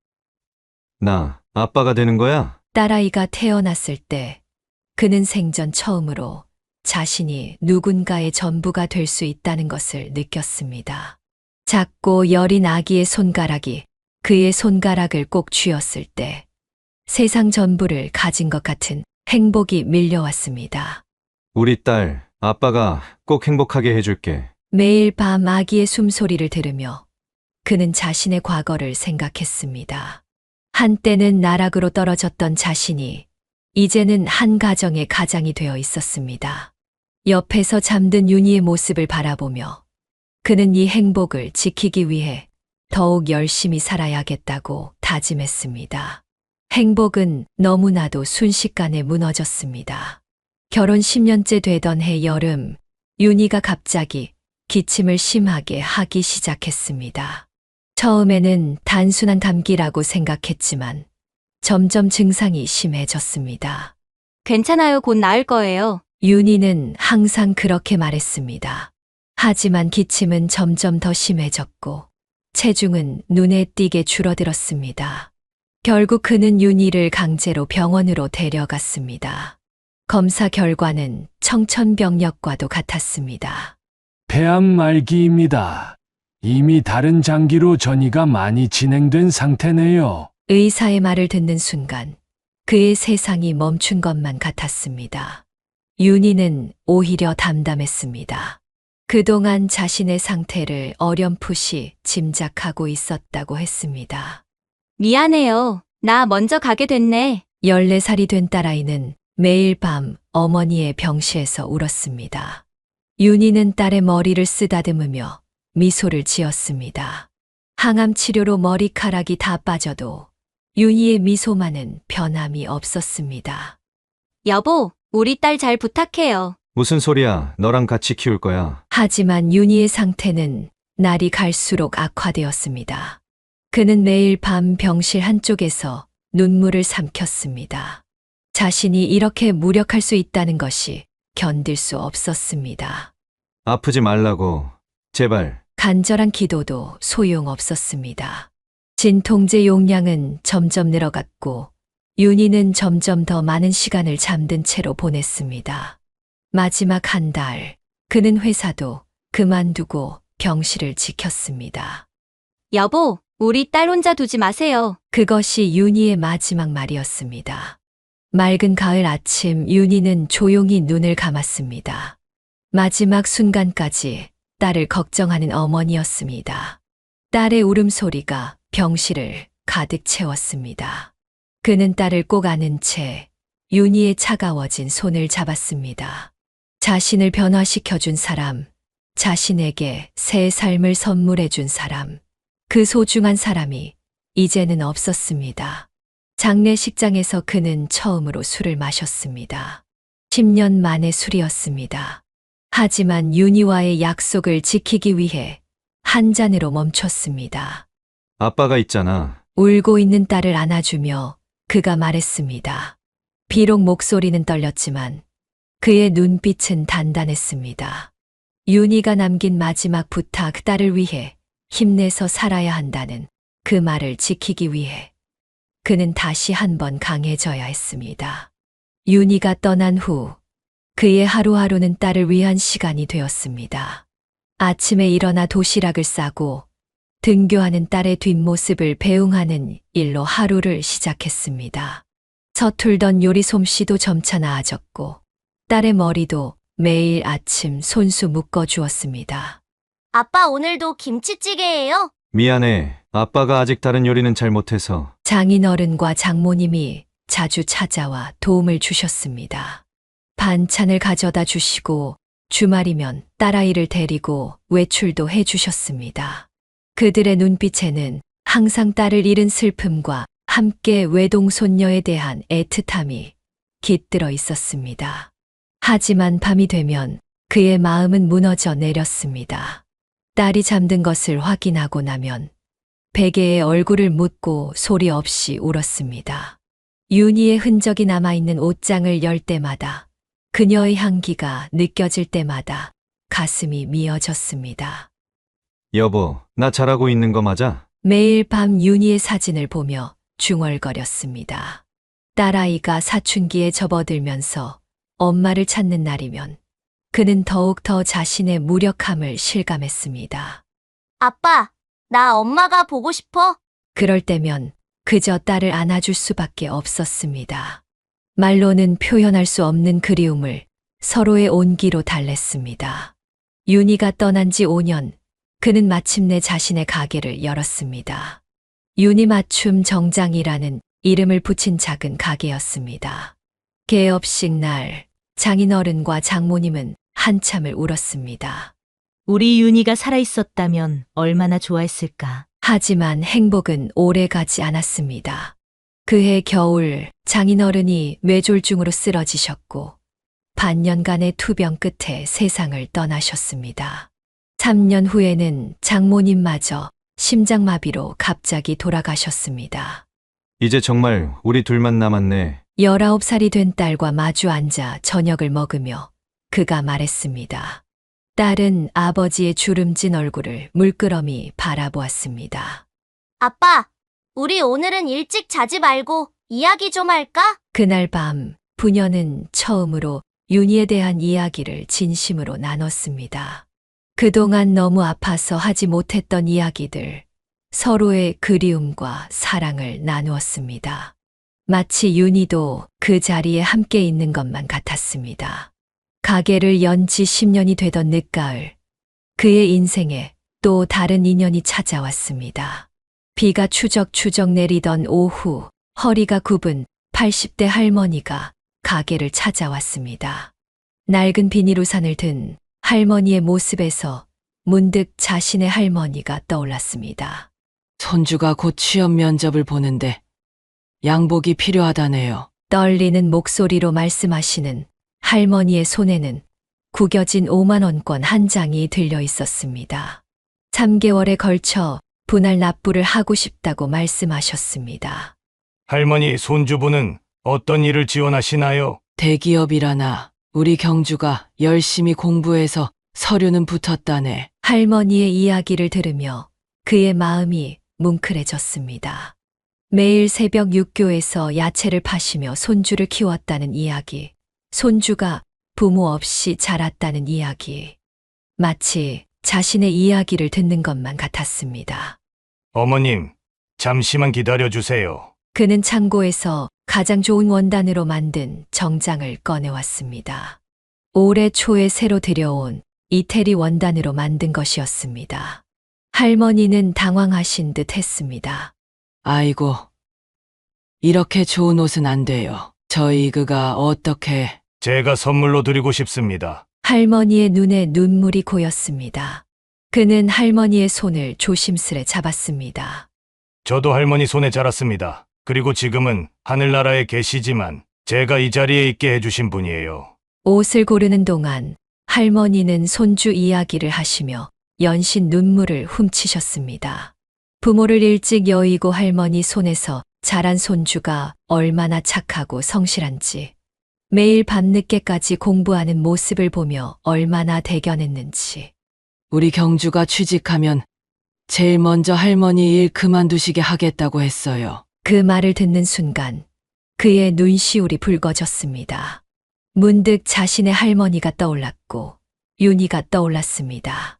나 아빠가 되는 거야? 딸아이가 태어났을 때 그는 생전 처음으로 자신이 누군가의 전부가 될 수 있다는 것을 느꼈습니다. 작고 여린 아기의 손가락이 그의 손가락을 꼭 쥐었을 때 세상 전부를 가진 것 같은 행복이 밀려왔습니다. 우리 딸, 아빠가 꼭 행복하게 해줄게. 매일 밤 아기의 숨소리를 들으며 그는 자신의 과거를 생각했습니다. 한때는 나락으로 떨어졌던 자신이 이제는 한 가정의 가장이 되어 있었습니다. 옆에서 잠든 윤희의 모습을 바라보며 그는 이 행복을 지키기 위해 더욱 열심히 살아야겠다고 다짐했습니다. 행복은 너무나도 순식간에 무너졌습니다. 결혼 10년째 되던 해 여름, 윤희가 갑자기 기침을 심하게 하기 시작했습니다. 처음에는 단순한 감기라고 생각했지만 점점 증상이 심해졌습니다. 괜찮아요. 곧 나을 거예요. 윤희는 항상 그렇게 말했습니다. 하지만 기침은 점점 더 심해졌고 체중은 눈에 띄게 줄어들었습니다. 결국 그는 윤희를 강제로 병원으로 데려갔습니다. 검사 결과는 청천벽력과도 같았습니다. 폐암 말기입니다. 이미 다른 장기로 전이가 많이 진행된 상태네요. 의사의 말을 듣는 순간 그의 세상이 멈춘 것만 같았습니다. 윤희는 오히려 담담했습니다. 그동안 자신의 상태를 어렴풋이 짐작하고 있었다고 했습니다. 미안해요. 나 먼저 가게 됐네. 14살이 된 딸아이는 매일 밤 어머니의 병실에서 울었습니다. 윤희는 딸의 머리를 쓰다듬으며 미소를 지었습니다. 항암 치료로 머리카락이 다 빠져도 윤희의 미소만은 변함이 없었습니다. 여보, 우리 딸 잘 부탁해요. 무슨 소리야? 너랑 같이 키울 거야. 하지만 윤희의 상태는 날이 갈수록 악화되었습니다. 그는 매일 밤 병실 한쪽에서 눈물을 삼켰습니다. 자신이 이렇게 무력할 수 있다는 것이 견딜 수 없었습니다. 아프지 말라고. 제발. 간절한 기도도 소용없었습니다. 진통제 용량은 점점 늘어갔고 윤희는 점점 더 많은 시간을 잠든 채로 보냈습니다. 마지막 한 달, 그는 회사도 그만두고 병실을 지켰습니다. 여보, 우리 딸 혼자 두지 마세요. 그것이 윤희의 마지막 말이었습니다. 맑은 가을 아침 윤희는 조용히 눈을 감았습니다. 마지막 순간까지 딸을 걱정하는 어머니였습니다. 딸의 울음소리가 병실을 가득 채웠습니다. 그는 딸을 꼭 안은 채 윤희의 차가워진 손을 잡았습니다. 자신을 변화시켜준 사람, 자신에게 새 삶을 선물해준 사람, 그 소중한 사람이 이제는 없었습니다. 장례식장에서 그는 처음으로 술을 마셨습니다. 10년 만의 술이었습니다. 하지만 윤희와의 약속을 지키기 위해 한 잔으로 멈췄습니다. 아빠가 있잖아. 울고 있는 딸을 안아주며 그가 말했습니다. 비록 목소리는 떨렸지만 그의 눈빛은 단단했습니다. 윤희가 남긴 마지막 부탁, 딸을 위해 힘내서 살아야 한다는 그 말을 지키기 위해 그는 다시 한번 강해져야 했습니다. 윤희가 떠난 후 그의 하루하루는 딸을 위한 시간이 되었습니다. 아침에 일어나 도시락을 싸고 등교하는 딸의 뒷모습을 배웅하는 일로 하루를 시작했습니다. 서툴던 요리 솜씨도 점차 나아졌고 딸의 머리도 매일 아침 손수 묶어주었습니다. 아빠 오늘도 김치찌개예요? 미안해. 아빠가 아직 다른 요리는 잘 못해서. 장인어른과 장모님이 자주 찾아와 도움을 주셨습니다. 반찬을 가져다 주시고 주말이면 딸아이를 데리고 외출도 해 주셨습니다. 그들의 눈빛에는 항상 딸을 잃은 슬픔과 함께 외동손녀에 대한 애틋함이 깃들어 있었습니다. 하지만 밤이 되면 그의 마음은 무너져 내렸습니다. 딸이 잠든 것을 확인하고 나면 베개에 얼굴을 묻고 소리 없이 울었습니다. 윤희의 흔적이 남아있는 옷장을 열 때마다, 그녀의 향기가 느껴질 때마다 가슴이 미어졌습니다. 여보, 나 잘하고 있는 거 맞아? 매일 밤 윤희의 사진을 보며 중얼거렸습니다. 딸아이가 사춘기에 접어들면서 엄마를 찾는 날이면 그는 더욱 더 자신의 무력함을 실감했습니다. 아빠, 나 엄마가 보고 싶어. 그럴 때면 그저 딸을 안아줄 수밖에 없었습니다. 말로는 표현할 수 없는 그리움을 서로의 온기로 달랬습니다. 윤희가 떠난 지 5년, 그는 마침내 자신의 가게를 열었습니다. 윤희 맞춤 정장이라는 이름을 붙인 작은 가게였습니다. 개업식 날, 장인어른과 장모님은 한참을 울었습니다. 우리 윤희가 살아있었다면 얼마나 좋아했을까. 하지만 행복은 오래 가지 않았습니다. 그해 겨울 장인어른이 뇌졸중으로 쓰러지셨고 반년간의 투병 끝에 세상을 떠나셨습니다. 3년 후에는 장모님마저 심장마비로 갑자기 돌아가셨습니다. 이제 정말 우리 둘만 남았네. 19살이 된 딸과 마주 앉아 저녁을 먹으며 그가 말했습니다. 딸은 아버지의 주름진 얼굴을 물끄러미 바라보았습니다. 아빠, 우리 오늘은 일찍 자지 말고 이야기 좀 할까? 그날 밤 부녀는 처음으로 윤희에 대한 이야기를 진심으로 나눴습니다. 그동안 너무 아파서 하지 못했던 이야기들, 서로의 그리움과 사랑을 나누었습니다. 마치 윤희도 그 자리에 함께 있는 것만 같았습니다. 가게를 연 지 10년이 되던 늦가을, 그의 인생에 또 다른 인연이 찾아왔습니다. 비가 추적추적 내리던 오후, 허리가 굽은 80대 할머니가 가게를 찾아왔습니다. 낡은 비닐우산을 든 할머니의 모습에서 문득 자신의 할머니가 떠올랐습니다. 손주가 곧 취업 면접을 보는데 양복이 필요하다네요. 떨리는 목소리로 말씀하시는 할머니의 손에는 구겨진 5만 원권 한 장이 들려 있었습니다. 3개월에 걸쳐 분할 납부를 하고 싶다고 말씀하셨습니다. 할머니, 손주분은 어떤 일을 지원하시나요? 대기업이라나 우리 경주가 열심히 공부해서 서류는 붙었다네. 할머니의 이야기를 들으며 그의 마음이 뭉클해졌습니다. 매일 새벽 육교에서 야채를 파시며 손주를 키웠다는 이야기, 손주가 부모 없이 자랐다는 이야기, 마치 자신의 이야기를 듣는 것만 같았습니다. 어머님, 잠시만 기다려주세요. 그는 창고에서 가장 좋은 원단으로 만든 정장을 꺼내왔습니다. 올해 초에 새로 들여온 이태리 원단으로 만든 것이었습니다. 할머니는 당황하신 듯 했습니다. 아이고, 이렇게 좋은 옷은 안 돼요. 저희 그가 어떻게... 제가 선물로 드리고 싶습니다. 할머니의 눈에 눈물이 고였습니다. 그는 할머니의 손을 조심스레 잡았습니다. 저도 할머니 손에 자랐습니다. 그리고 지금은 하늘나라에 계시지만 제가 이 자리에 있게 해주신 분이에요. 옷을 고르는 동안 할머니는 손주 이야기를 하시며 연신 눈물을 훔치셨습니다. 부모를 일찍 여의고 할머니 손에서 자란 손주가 얼마나 착하고 성실한지, 매일 밤늦게까지 공부하는 모습을 보며 얼마나 대견했는지. 우리 경주가 취직하면 제일 먼저 할머니 일 그만두시게 하겠다고 했어요. 그 말을 듣는 순간 그의 눈시울이 붉어졌습니다. 문득 자신의 할머니가 떠올랐고 윤희가 떠올랐습니다.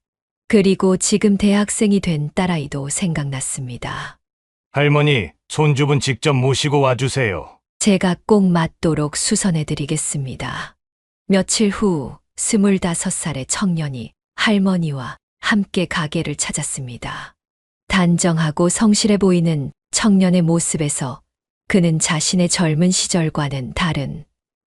그리고 지금 대학생이 된 딸아이도 생각났습니다. 할머니, 손주분 직접 모시고 와주세요. 제가 꼭 맞도록 수선해드리겠습니다. 며칠 후 25살의 청년이 할머니와 함께 가게를 찾았습니다. 단정하고 성실해 보이는 청년의 모습에서 그는 자신의 젊은 시절과는 다른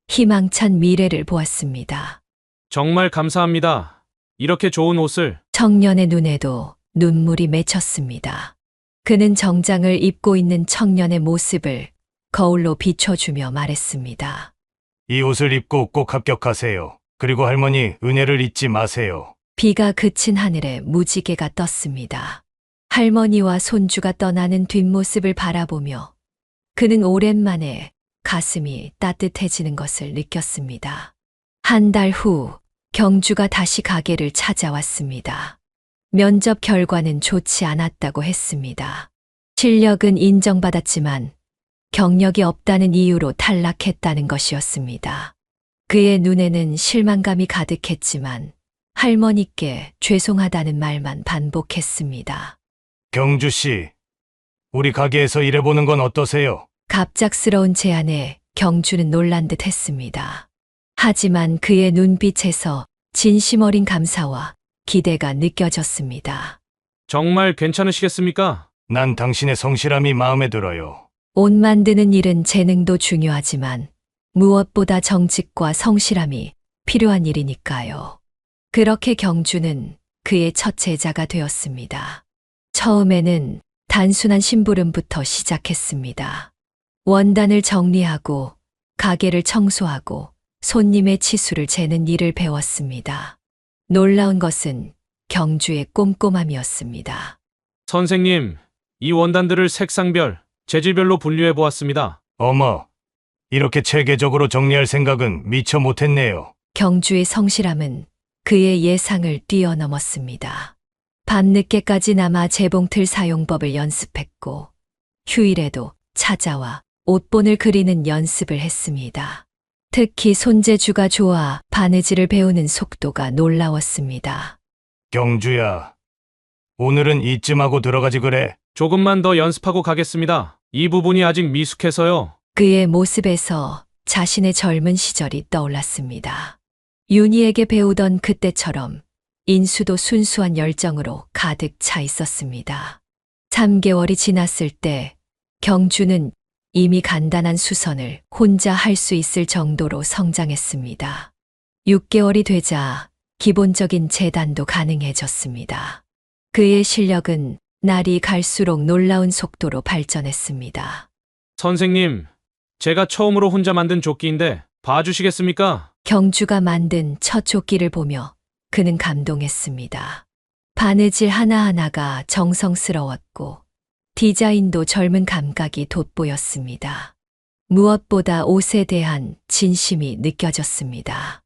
희망찬 미래를 보았습니다. 정말 감사합니다. 이렇게 좋은 옷을. 청년의 눈에도 눈물이 맺혔습니다. 그는 정장을 입고 있는 청년의 모습을 거울로 비춰주며 말했습니다. 이 옷을 입고 꼭 합격하세요. 그리고 할머니, 은혜를 잊지 마세요. 비가 그친 하늘에 무지개가 떴습니다. 할머니와 손주가 떠나는 뒷모습을 바라보며 그는 오랜만에 가슴이 따뜻해지는 것을 느꼈습니다. 한 달 후 경주가 다시 가게를 찾아왔습니다. 면접 결과는 좋지 않았다고 했습니다. 실력은 인정받았지만 경력이 없다는 이유로 탈락했다는 것이었습니다. 그의 눈에는 실망감이 가득했지만 할머니께 죄송하다는 말만 반복했습니다. 경주 씨, 우리 가게에서 일해보는 건 어떠세요? 갑작스러운 제안에 경주는 놀란 듯 했습니다. 하지만 그의 눈빛에서 진심 어린 감사와 기대가 느껴졌습니다. 정말 괜찮으시겠습니까? 난 당신의 성실함이 마음에 들어요. 옷 만드는 일은 재능도 중요하지만 무엇보다 정직과 성실함이 필요한 일이니까요. 그렇게 경주는 그의 첫 제자가 되었습니다. 처음에는 단순한 심부름부터 시작했습니다. 원단을 정리하고 가게를 청소하고 손님의 치수를 재는 일을 배웠습니다. 놀라운 것은 경주의 꼼꼼함이었습니다. 선생님, 이 원단들을 색상별, 재질별로 분류해 보았습니다. 어머, 이렇게 체계적으로 정리할 생각은 미처 못했네요. 경주의 성실함은 그의 예상을 뛰어넘었습니다. 밤늦게까지 남아 재봉틀 사용법을 연습했고 휴일에도 찾아와 옷본을 그리는 연습을 했습니다. 특히 손재주가 좋아 바느질을 배우는 속도가 놀라웠습니다. 경주야, 오늘은 이쯤 하고 들어가지 그래. 조금만 더 연습하고 가겠습니다. 이 부분이 아직 미숙해서요. 그의 모습에서 자신의 젊은 시절이 떠올랐습니다. 윤희에게 배우던 그때처럼 인수도 순수한 열정으로 가득 차 있었습니다. 3개월이 지났을 때 경주는 이미 간단한 수선을 혼자 할 수 있을 정도로 성장했습니다. 6개월이 되자 기본적인 재단도 가능해졌습니다. 그의 실력은 날이 갈수록 놀라운 속도로 발전했습니다. 선생님, 제가 처음으로 혼자 만든 조끼인데 봐주시겠습니까? 경주가 만든 첫 조끼를 보며 그는 감동했습니다. 바느질 하나하나가 정성스러웠고 디자인도 젊은 감각이 돋보였습니다. 무엇보다 옷에 대한 진심이 느껴졌습니다.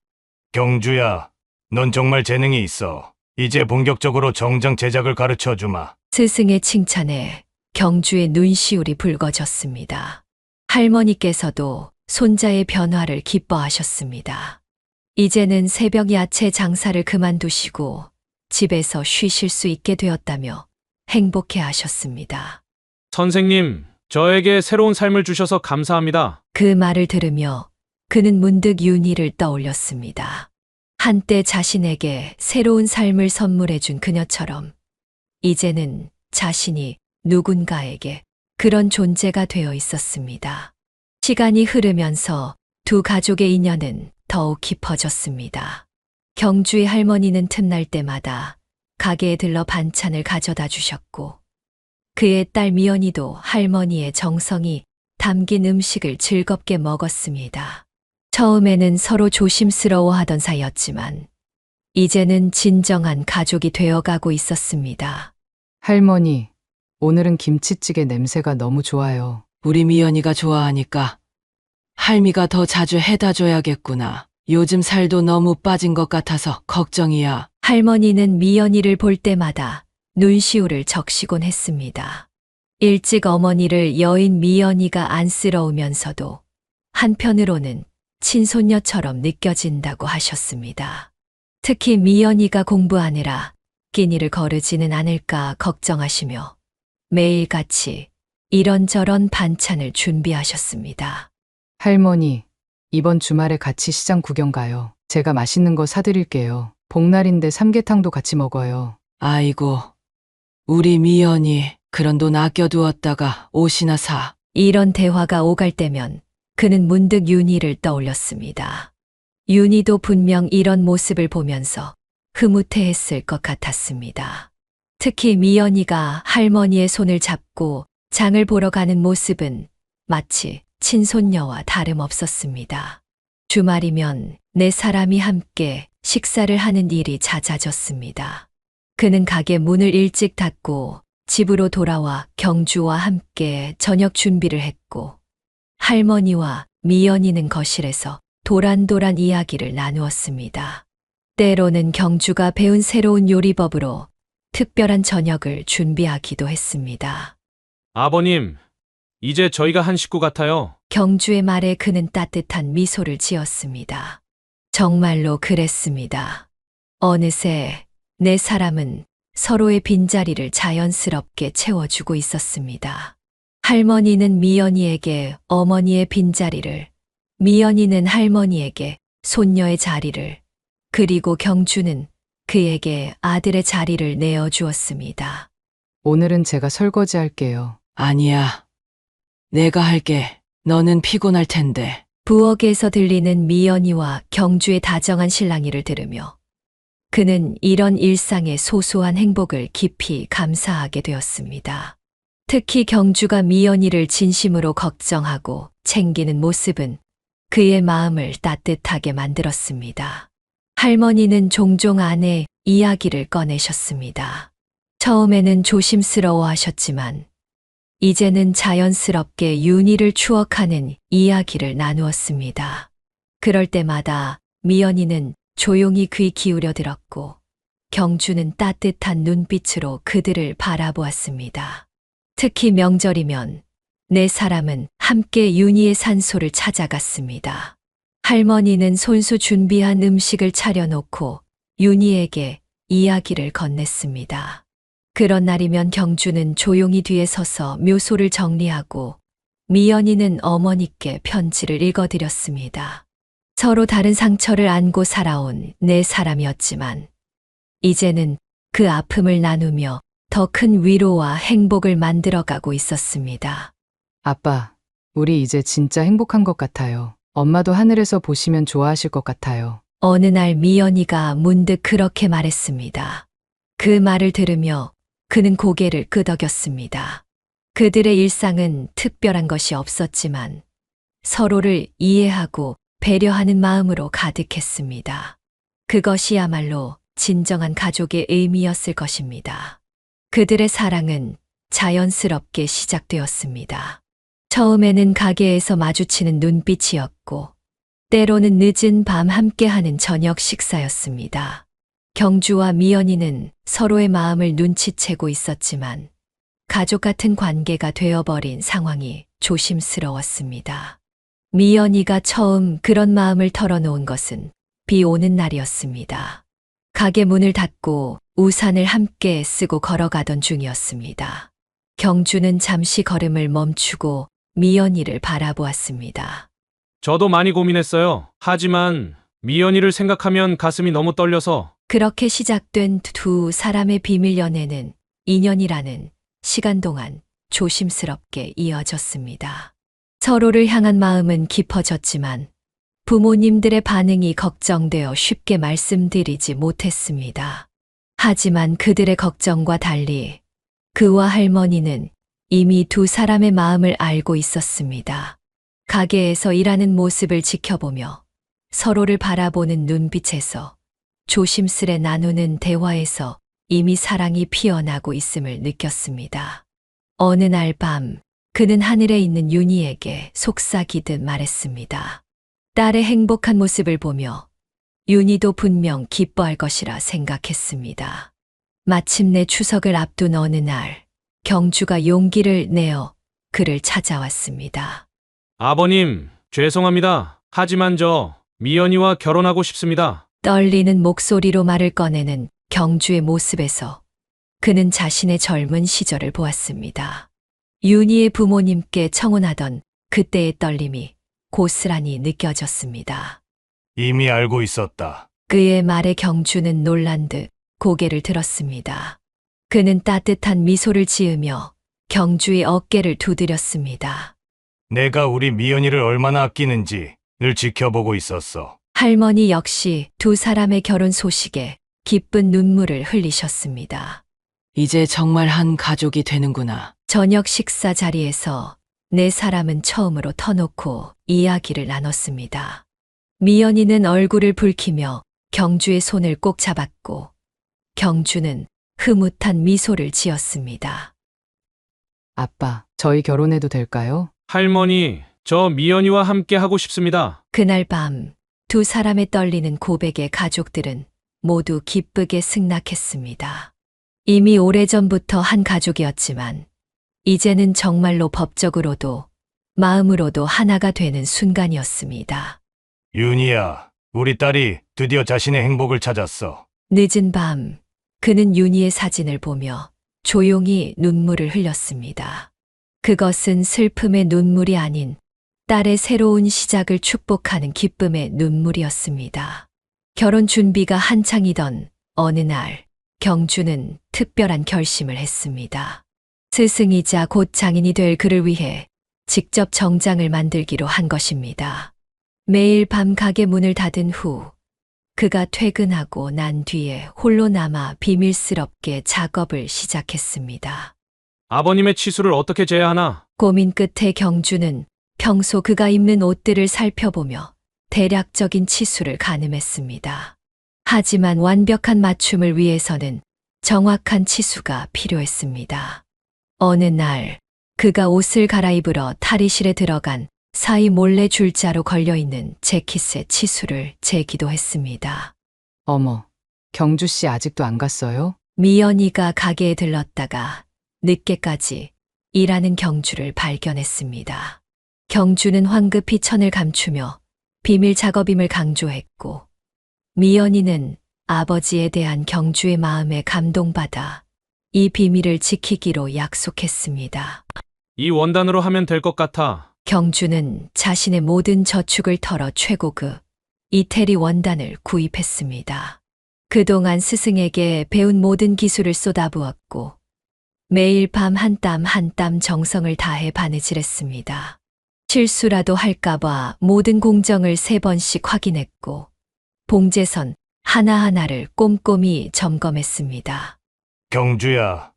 경주야, 넌 정말 재능이 있어. 이제 본격적으로 정장 제작을 가르쳐 주마. 스승의 칭찬에 경주의 눈시울이 붉어졌습니다. 할머니께서도 손자의 변화를 기뻐하셨습니다. 이제는 새벽 야채 장사를 그만두시고 집에서 쉬실 수 있게 되었다며 행복해 하셨습니다. 선생님, 저에게 새로운 삶을 주셔서 감사합니다. 그 말을 들으며 그는 문득 윤희를 떠올렸습니다. 한때 자신에게 새로운 삶을 선물해 준 그녀처럼 이제는 자신이 누군가에게 그런 존재가 되어 있었습니다. 시간이 흐르면서 두 가족의 인연은 더욱 깊어졌습니다. 경주의 할머니는 틈날 때마다 가게에 들러 반찬을 가져다 주셨고 그의 딸 미연이도 할머니의 정성이 담긴 음식을 즐겁게 먹었습니다. 처음에는 서로 조심스러워하던 사이였지만 이제는 진정한 가족이 되어가고 있었습니다. 할머니, 오늘은 김치찌개 냄새가 너무 좋아요. 우리 미연이가 좋아하니까 할미가 더 자주 해다 줘야겠구나. 요즘 살도 너무 빠진 것 같아서 걱정이야. 할머니는 미연이를 볼 때마다 눈시울을 적시곤 했습니다. 일찍 어머니를 여인 미연이가 안쓰러우면서도 한편으로는 친손녀처럼 느껴진다고 하셨습니다. 특히 미연이가 공부하느라 끼니를 거르지는 않을까 걱정하시며 매일같이 이런저런 반찬을 준비하셨습니다. 할머니, 이번 주말에 같이 시장 구경 가요. 제가 맛있는 거 사드릴게요. 복날인데 삼계탕도 같이 먹어요. 아이고, 우리 미연이 그런 돈 아껴두었다가 옷이나 사. 이런 대화가 오갈 때면 그는 문득 윤희를 떠올렸습니다. 윤희도 분명 이런 모습을 보면서 흐뭇해했을 것 같았습니다. 특히 미연이가 할머니의 손을 잡고 장을 보러 가는 모습은 마치 친손녀와 다름없었습니다. 주말이면 네 사람이 함께 식사를 하는 일이 잦아졌습니다. 그는 가게 문을 일찍 닫고 집으로 돌아와 경주와 함께 저녁 준비를 했고, 할머니와 미연이는 거실에서 도란도란 이야기를 나누었습니다. 때로는 경주가 배운 새로운 요리법으로 특별한 저녁을 준비하기도 했습니다. 아버님, 이제 저희가 한 식구 같아요. 경주의 말에 그는 따뜻한 미소를 지었습니다. 정말로 그랬습니다. 어느새 네 사람은 서로의 빈자리를 자연스럽게 채워주고 있었습니다. 할머니는 미연이에게 어머니의 빈자리를, 미연이는 할머니에게 손녀의 자리를, 그리고 경주는 그에게 아들의 자리를 내어주었습니다. 오늘은 제가 설거지 할게요. 아니야. 내가 할게. 너는 피곤할 텐데. 부엌에서 들리는 미연이와 경주의 다정한 실랑이를 들으며 그는 이런 일상의 소소한 행복을 깊이 감사하게 되었습니다. 특히 경주가 미연이를 진심으로 걱정하고 챙기는 모습은 그의 마음을 따뜻하게 만들었습니다. 할머니는 종종 아내 이야기를 꺼내셨습니다. 처음에는 조심스러워 하셨지만 이제는 자연스럽게 윤희를 추억하는 이야기를 나누었습니다. 그럴 때마다 미연이는 조용히 귀 기울여 들었고 경주는 따뜻한 눈빛으로 그들을 바라보았습니다. 특히 명절이면 네 사람은 함께 윤희의 산소를 찾아갔습니다. 할머니는 손수 준비한 음식을 차려놓고 윤희에게 이야기를 건넸습니다. 그런 날이면 경주는 조용히 뒤에 서서 묘소를 정리하고 미연이는 어머니께 편지를 읽어드렸습니다. 서로 다른 상처를 안고 살아온 네 사람이었지만 이제는 그 아픔을 나누며 더 큰 위로와 행복을 만들어가고 있었습니다. 아빠, 우리 이제 진짜 행복한 것 같아요. 엄마도 하늘에서 보시면 좋아하실 것 같아요. 어느 날 미연이가 문득 그렇게 말했습니다. 그 말을 들으며 그는 고개를 끄덕였습니다. 그들의 일상은 특별한 것이 없었지만 서로를 이해하고 배려하는 마음으로 가득했습니다. 그것이야말로 진정한 가족의 의미였을 것입니다. 그들의 사랑은 자연스럽게 시작되었습니다. 처음에는 가게에서 마주치는 눈빛이었고 때로는 늦은 밤 함께하는 저녁 식사였습니다. 경주와 미연이는 서로의 마음을 눈치채고 있었지만 가족 같은 관계가 되어버린 상황이 조심스러웠습니다. 미연이가 처음 그런 마음을 털어놓은 것은 비 오는 날이었습니다. 가게 문을 닫고 우산을 함께 쓰고 걸어가던 중이었습니다. 경주는 잠시 걸음을 멈추고 미연이를 바라보았습니다. 저도 많이 고민했어요. 하지만 미연이를 생각하면 가슴이 너무 떨려서. 그렇게 시작된 두 사람의 비밀 연애는 2년이라는 시간 동안 조심스럽게 이어졌습니다. 서로를 향한 마음은 깊어졌지만 부모님들의 반응이 걱정되어 쉽게 말씀드리지 못했습니다. 하지만 그들의 걱정과 달리 그와 할머니는 이미 두 사람의 마음을 알고 있었습니다. 가게에서 일하는 모습을 지켜보며 서로를 바라보는 눈빛에서 조심스레 나누는 대화에서 이미 사랑이 피어나고 있음을 느꼈습니다. 어느 날 밤 그는 하늘에 있는 윤희에게 속삭이듯 말했습니다. 딸의 행복한 모습을 보며 윤희도 분명 기뻐할 것이라 생각했습니다. 마침내 추석을 앞둔 어느 날 경주가 용기를 내어 그를 찾아왔습니다. 아버님, 죄송합니다. 하지만 저 미연이와 결혼하고 싶습니다. 떨리는 목소리로 말을 꺼내는 경주의 모습에서 그는 자신의 젊은 시절을 보았습니다. 윤희의 부모님께 청혼하던 그때의 떨림이 고스란히 느껴졌습니다. 이미 알고 있었다. 그의 말에 경주는 놀란 듯 고개를 들었습니다. 그는 따뜻한 미소를 지으며 경주의 어깨를 두드렸습니다. 내가 우리 미연이를 얼마나 아끼는지 늘 지켜보고 있었어. 할머니 역시 두 사람의 결혼 소식에 기쁜 눈물을 흘리셨습니다. 이제 정말 한 가족이 되는구나. 저녁 식사 자리에서 네 사람은 처음으로 터놓고 이야기를 나눴습니다. 미연이는 얼굴을 붉히며 경주의 손을 꼭 잡았고 경주는 흐뭇한 미소를 지었습니다. 아빠, 저희 결혼해도 될까요? 할머니, 저 미연이와 함께 하고 싶습니다. 그날 밤 두 사람의 떨리는 고백에 가족들은 모두 기쁘게 승낙했습니다. 이미 오래전부터 한 가족이었지만 이제는 정말로 법적으로도 마음으로도 하나가 되는 순간이었습니다. 윤희야, 우리 딸이 드디어 자신의 행복을 찾았어. 늦은 밤 그는 윤희의 사진을 보며 조용히 눈물을 흘렸습니다. 그것은 슬픔의 눈물이 아닌 딸의 새로운 시작을 축복하는 기쁨의 눈물이었습니다. 결혼 준비가 한창이던 어느 날 경주는 특별한 결심을 했습니다. 스승이자 곧 장인이 될 그를 위해 직접 정장을 만들기로 한 것입니다. 매일 밤 가게 문을 닫은 후 그가 퇴근하고 난 뒤에 홀로 남아 비밀스럽게 작업을 시작했습니다. 아버님의 치수를 어떻게 재야 하나? 고민 끝에 경주는 평소 그가 입는 옷들을 살펴보며 대략적인 치수를 가늠했습니다. 하지만 완벽한 맞춤을 위해서는 정확한 치수가 필요했습니다. 어느 날 그가 옷을 갈아입으러 탈의실에 들어간 사이 몰래 줄자로 걸려있는 재킷의 치수를 재기도 했습니다. 어머, 경주 씨 아직도 안 갔어요? 미연이가 가게에 들렀다가 늦게까지 일하는 경주를 발견했습니다. 경주는 황급히 천을 감추며 비밀 작업임을 강조했고 미연이는 아버지에 대한 경주의 마음에 감동받아 이 비밀을 지키기로 약속했습니다. 이 원단으로 하면 될 것 같아. 경주는 자신의 모든 저축을 털어 최고급 이태리 원단을 구입했습니다. 그동안 스승에게 배운 모든 기술을 쏟아부었고 매일 밤 한 땀 한 땀 정성을 다해 바느질했습니다. 실수라도 할까봐 모든 공정을 3번씩 확인했고 봉제선 하나하나를 꼼꼼히 점검했습니다. 경주야,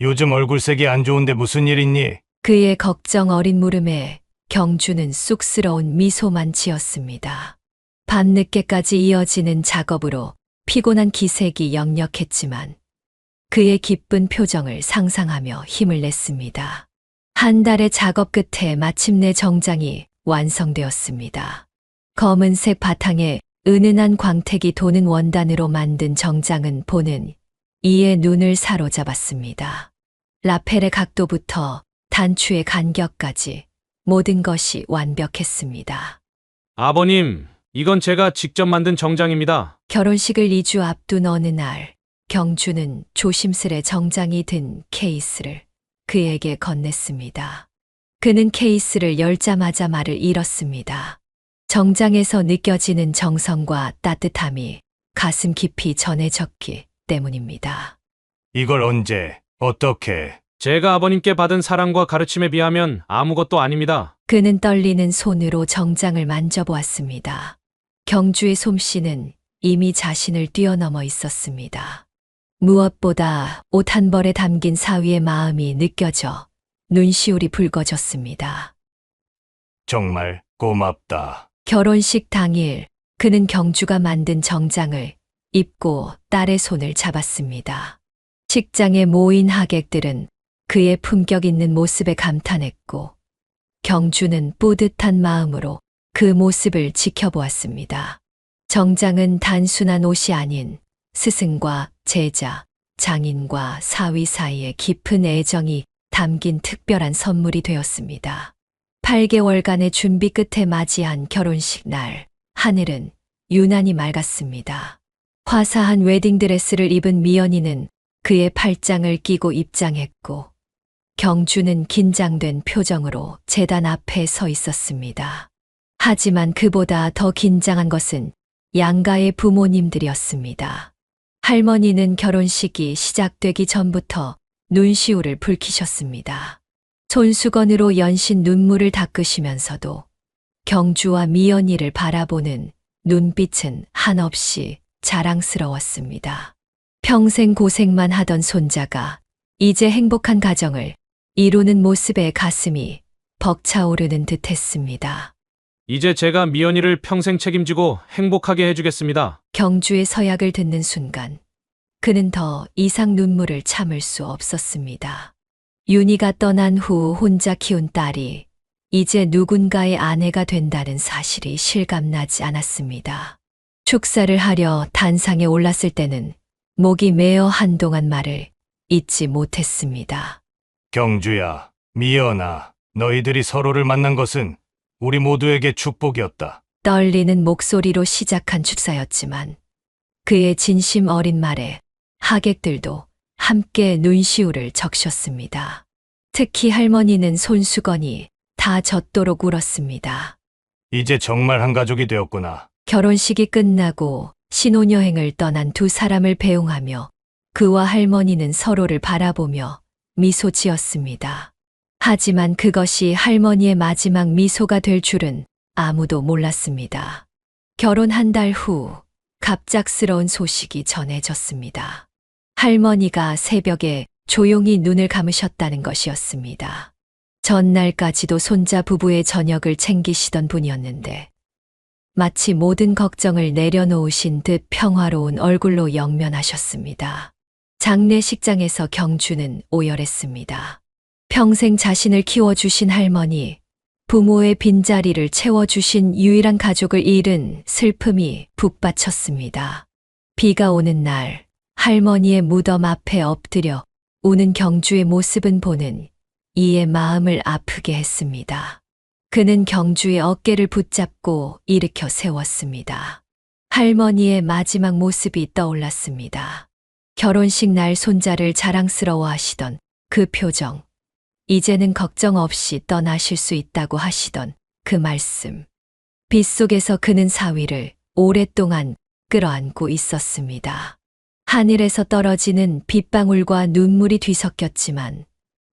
요즘 얼굴색이 안 좋은데 무슨 일 있니? 그의 걱정 어린 물음에 경주는 쑥스러운 미소만 지었습니다. 밤늦게까지 이어지는 작업으로 피곤한 기색이 역력했지만 그의 기쁜 표정을 상상하며 힘을 냈습니다. 한 달의 작업 끝에 마침내 정장이 완성되었습니다. 검은색 바탕에 은은한 광택이 도는 원단으로 만든 정장은 보는 이의 눈을 사로잡았습니다. 라펠의 각도부터 단추의 간격까지 모든 것이 완벽했습니다. 아버님, 이건 제가 직접 만든 정장입니다. 결혼식을 2주 앞둔 어느 날 경주는 조심스레 정장이 든 케이스를 그에게 건넸습니다. 그는 케이스를 열자마자 말을 잃었습니다. 정장에서 느껴지는 정성과 따뜻함이 가슴 깊이 전해졌기 때문입니다. 이걸 언제, 어떻게? 제가 아버님께 받은 사랑과 가르침에 비하면 아무것도 아닙니다. 그는 떨리는 손으로 정장을 만져보았습니다. 경주의 솜씨는 이미 자신을 뛰어넘어 있었습니다. 무엇보다 옷 한 벌에 담긴 사위의 마음이 느껴져 눈시울이 붉어졌습니다. 정말 고맙다. 결혼식 당일 그는 경주가 만든 정장을 입고 딸의 손을 잡았습니다. 식장에 모인 하객들은 그의 품격 있는 모습에 감탄했고 경주는 뿌듯한 마음으로 그 모습을 지켜보았습니다. 정장은 단순한 옷이 아닌 스승과 제자, 장인과 사위 사이의 깊은 애정이 담긴 특별한 선물이 되었습니다. 8개월간의 준비 끝에 맞이한 결혼식 날, 하늘은 유난히 맑았습니다. 화사한 웨딩드레스를 입은 미연이는 그의 팔짱을 끼고 입장했고 경주는 긴장된 표정으로 제단 앞에 서 있었습니다. 하지만 그보다 더 긴장한 것은 양가의 부모님들이었습니다. 할머니는 결혼식이 시작되기 전부터 눈시울을 붉히셨습니다. 손수건으로 연신 눈물을 닦으시면서도 경주와 미연이를 바라보는 눈빛은 한없이 자랑스러웠습니다. 평생 고생만 하던 손자가 이제 행복한 가정을 이루는 모습에 가슴이 벅차오르는 듯 했습니다. 이제 제가 미연이를 평생 책임지고 행복하게 해주겠습니다. 경주의 서약을 듣는 순간 그는 더 이상 눈물을 참을 수 없었습니다. 윤희가 떠난 후 혼자 키운 딸이 이제 누군가의 아내가 된다는 사실이 실감나지 않았습니다. 축사를 하려 단상에 올랐을 때는 목이 메어 한동안 말을 잇지 못했습니다. 경주야, 미연아, 너희들이 서로를 만난 것은 우리 모두에게 축복이었다. 떨리는 목소리로 시작한 축사였지만 그의 진심 어린 말에 하객들도 함께 눈시울을 적셨습니다. 특히 할머니는 손수건이 다 젖도록 울었습니다. 이제 정말 한 가족이 되었구나. 결혼식이 끝나고 신혼여행을 떠난 두 사람을 배웅하며 그와 할머니는 서로를 바라보며 미소 지었습니다. 하지만 그것이 할머니의 마지막 미소가 될 줄은 아무도 몰랐습니다. 결혼 한 달 후 갑작스러운 소식이 전해졌습니다. 할머니가 새벽에 조용히 눈을 감으셨다는 것이었습니다. 전날까지도 손자 부부의 저녁을 챙기시던 분이었는데 마치 모든 걱정을 내려놓으신 듯 평화로운 얼굴로 영면하셨습니다. 장례식장에서 경주는 오열했습니다. 평생 자신을 키워주신 할머니, 부모의 빈자리를 채워주신 유일한 가족을 잃은 슬픔이 북받쳤습니다. 비가 오는 날 할머니의 무덤 앞에 엎드려 우는 경주의 모습은 보는 이의 마음을 아프게 했습니다. 그는 경주의 어깨를 붙잡고 일으켜 세웠습니다. 할머니의 마지막 모습이 떠올랐습니다. 결혼식 날 손자를 자랑스러워하시던 그 표정, 이제는 걱정 없이 떠나실 수 있다고 하시던 그 말씀. 빗속에서 그는 사위를 오랫동안 끌어안고 있었습니다. 하늘에서 떨어지는 빗방울과 눈물이 뒤섞였지만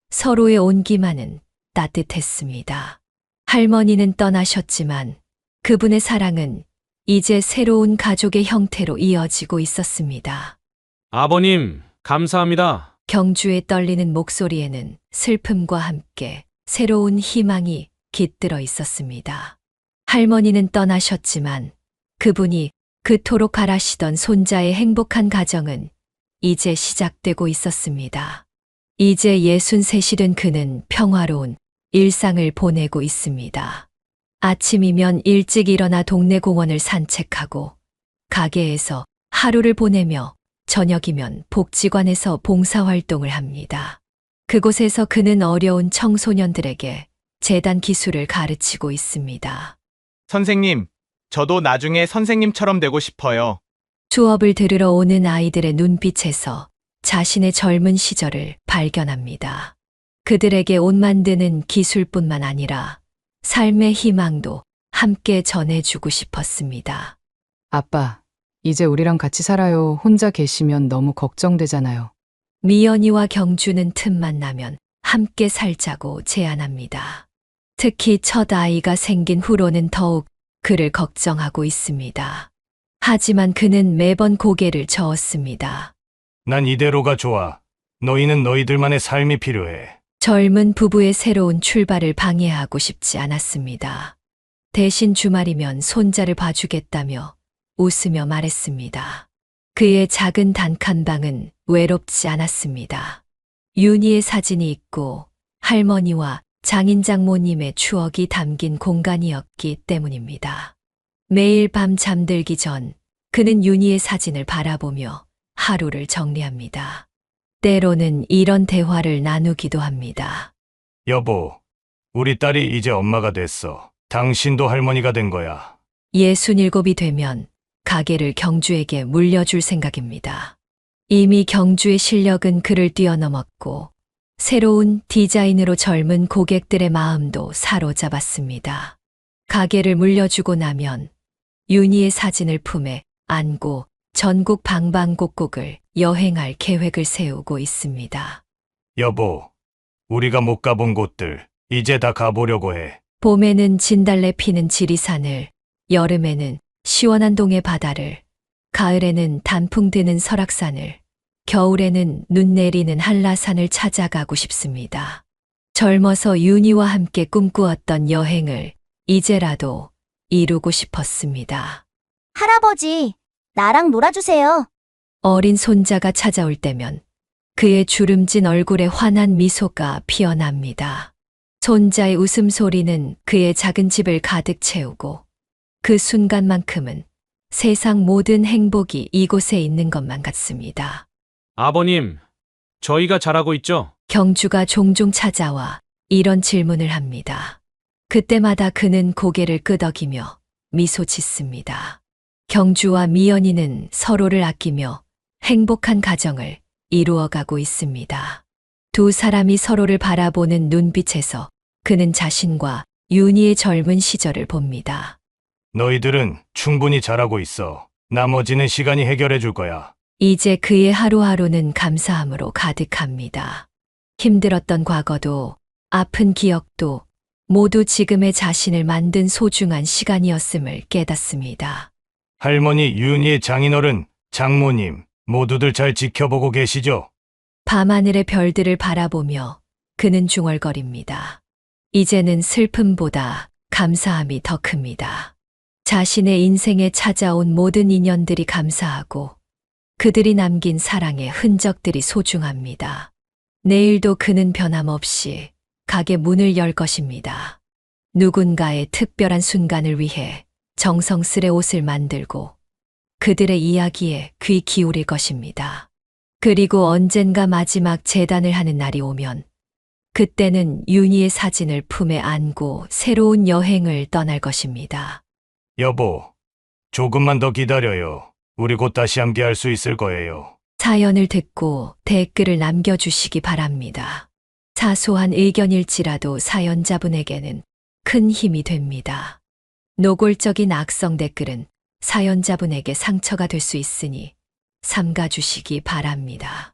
서로의 온기만은 따뜻했습니다. 할머니는 떠나셨지만 그분의 사랑은 이제 새로운 가족의 형태로 이어지고 있었습니다. 아버님, 감사합니다. 경주의 떨리는 목소리에는 슬픔과 함께 새로운 희망이 깃들어 있었습니다. 할머니는 떠나셨지만 그분이 그토록 바라시던 손자의 행복한 가정은 이제 시작되고 있었습니다. 이제 63이 된 그는 평화로운 일상을 보내고 있습니다. 아침이면 일찍 일어나 동네 공원을 산책하고 가게에서 하루를 보내며 저녁이면 복지관에서 봉사활동을 합니다. 그곳에서 그는 어려운 청소년들에게 재단 기술을 가르치고 있습니다. 선생님, 저도 나중에 선생님처럼 되고 싶어요. 수업을 들으러 오는 아이들의 눈빛에서 자신의 젊은 시절을 발견합니다. 그들에게 옷 만드는 기술뿐만 아니라 삶의 희망도 함께 전해주고 싶었습니다. 아빠, 이제 우리랑 같이 살아요. 혼자 계시면 너무 걱정되잖아요. 미연이와 경주는 틈만 나면 함께 살자고 제안합니다. 특히 첫 아이가 생긴 후로는 더욱 그를 걱정하고 있습니다. 하지만 그는 매번 고개를 저었습니다. 난 이대로가 좋아. 너희는 너희들만의 삶이 필요해. 젊은 부부의 새로운 출발을 방해하고 싶지 않았습니다. 대신 주말이면 손자를 봐주겠다며 웃으며 말했습니다. 그의 작은 단칸방은 외롭지 않았습니다. 윤희의 사진이 있고 할머니와 장인 장모님의 추억이 담긴 공간이었기 때문입니다. 매일 밤 잠들기 전 그는 윤희의 사진을 바라보며 하루를 정리합니다. 때로는 이런 대화를 나누기도 합니다. 여보, 우리 딸이 이제 엄마가 됐어. 당신도 할머니가 된 거야. 67이 되면 가게를 경주에게 물려줄 생각입니다. 이미 경주의 실력은 그를 뛰어넘었고 새로운 디자인으로 젊은 고객들의 마음도 사로잡았습니다. 가게를 물려주고 나면 윤희의 사진을 품에 안고 전국 방방곡곡을 여행할 계획을 세우고 있습니다. 여보, 우리가 못 가본 곳들 이제 다 가보려고 해. 봄에는 진달래 피는 지리산을, 여름에는 시원한 동해 바다를, 가을에는 단풍 드는 설악산을, 겨울에는 눈 내리는 한라산을 찾아가고 싶습니다. 젊어서 윤희와 함께 꿈꾸었던 여행을 이제라도 이루고 싶었습니다. 할아버지, 나랑 놀아주세요. 어린 손자가 찾아올 때면 그의 주름진 얼굴에 환한 미소가 피어납니다. 손자의 웃음소리는 그의 작은 집을 가득 채우고 그 순간만큼은 세상 모든 행복이 이곳에 있는 것만 같습니다. 아버님, 저희가 잘하고 있죠? 경주가 종종 찾아와 이런 질문을 합니다. 그때마다 그는 고개를 끄덕이며 미소 짓습니다. 경주와 미연이는 서로를 아끼며 행복한 가정을 이루어가고 있습니다. 두 사람이 서로를 바라보는 눈빛에서 그는 자신과 윤희의 젊은 시절을 봅니다. 너희들은 충분히 잘하고 있어. 나머지는 시간이 해결해 줄 거야. 이제 그의 하루하루는 감사함으로 가득합니다. 힘들었던 과거도 아픈 기억도 모두 지금의 자신을 만든 소중한 시간이었음을 깨닫습니다. 할머니, 윤희의 장인어른, 장모님, 모두들 잘 지켜보고 계시죠? 밤하늘의 별들을 바라보며 그는 중얼거립니다. 이제는 슬픔보다 감사함이 더 큽니다. 자신의 인생에 찾아온 모든 인연들이 감사하고 그들이 남긴 사랑의 흔적들이 소중합니다. 내일도 그는 변함없이 가게 문을 열 것입니다. 누군가의 특별한 순간을 위해 정성스레 옷을 만들고 그들의 이야기에 귀 기울일 것입니다. 그리고 언젠가 마지막 제단을 하는 날이 오면 그때는 윤희의 사진을 품에 안고 새로운 여행을 떠날 것입니다. 여보, 조금만 더 기다려요. 우리 곧 다시 함께할 수 있을 거예요. 사연을 듣고 댓글을 남겨주시기 바랍니다. 사소한 의견일지라도 사연자분에게는 큰 힘이 됩니다. 노골적인 악성 댓글은 사연자분에게 상처가 될 수 있으니 삼가주시기 바랍니다.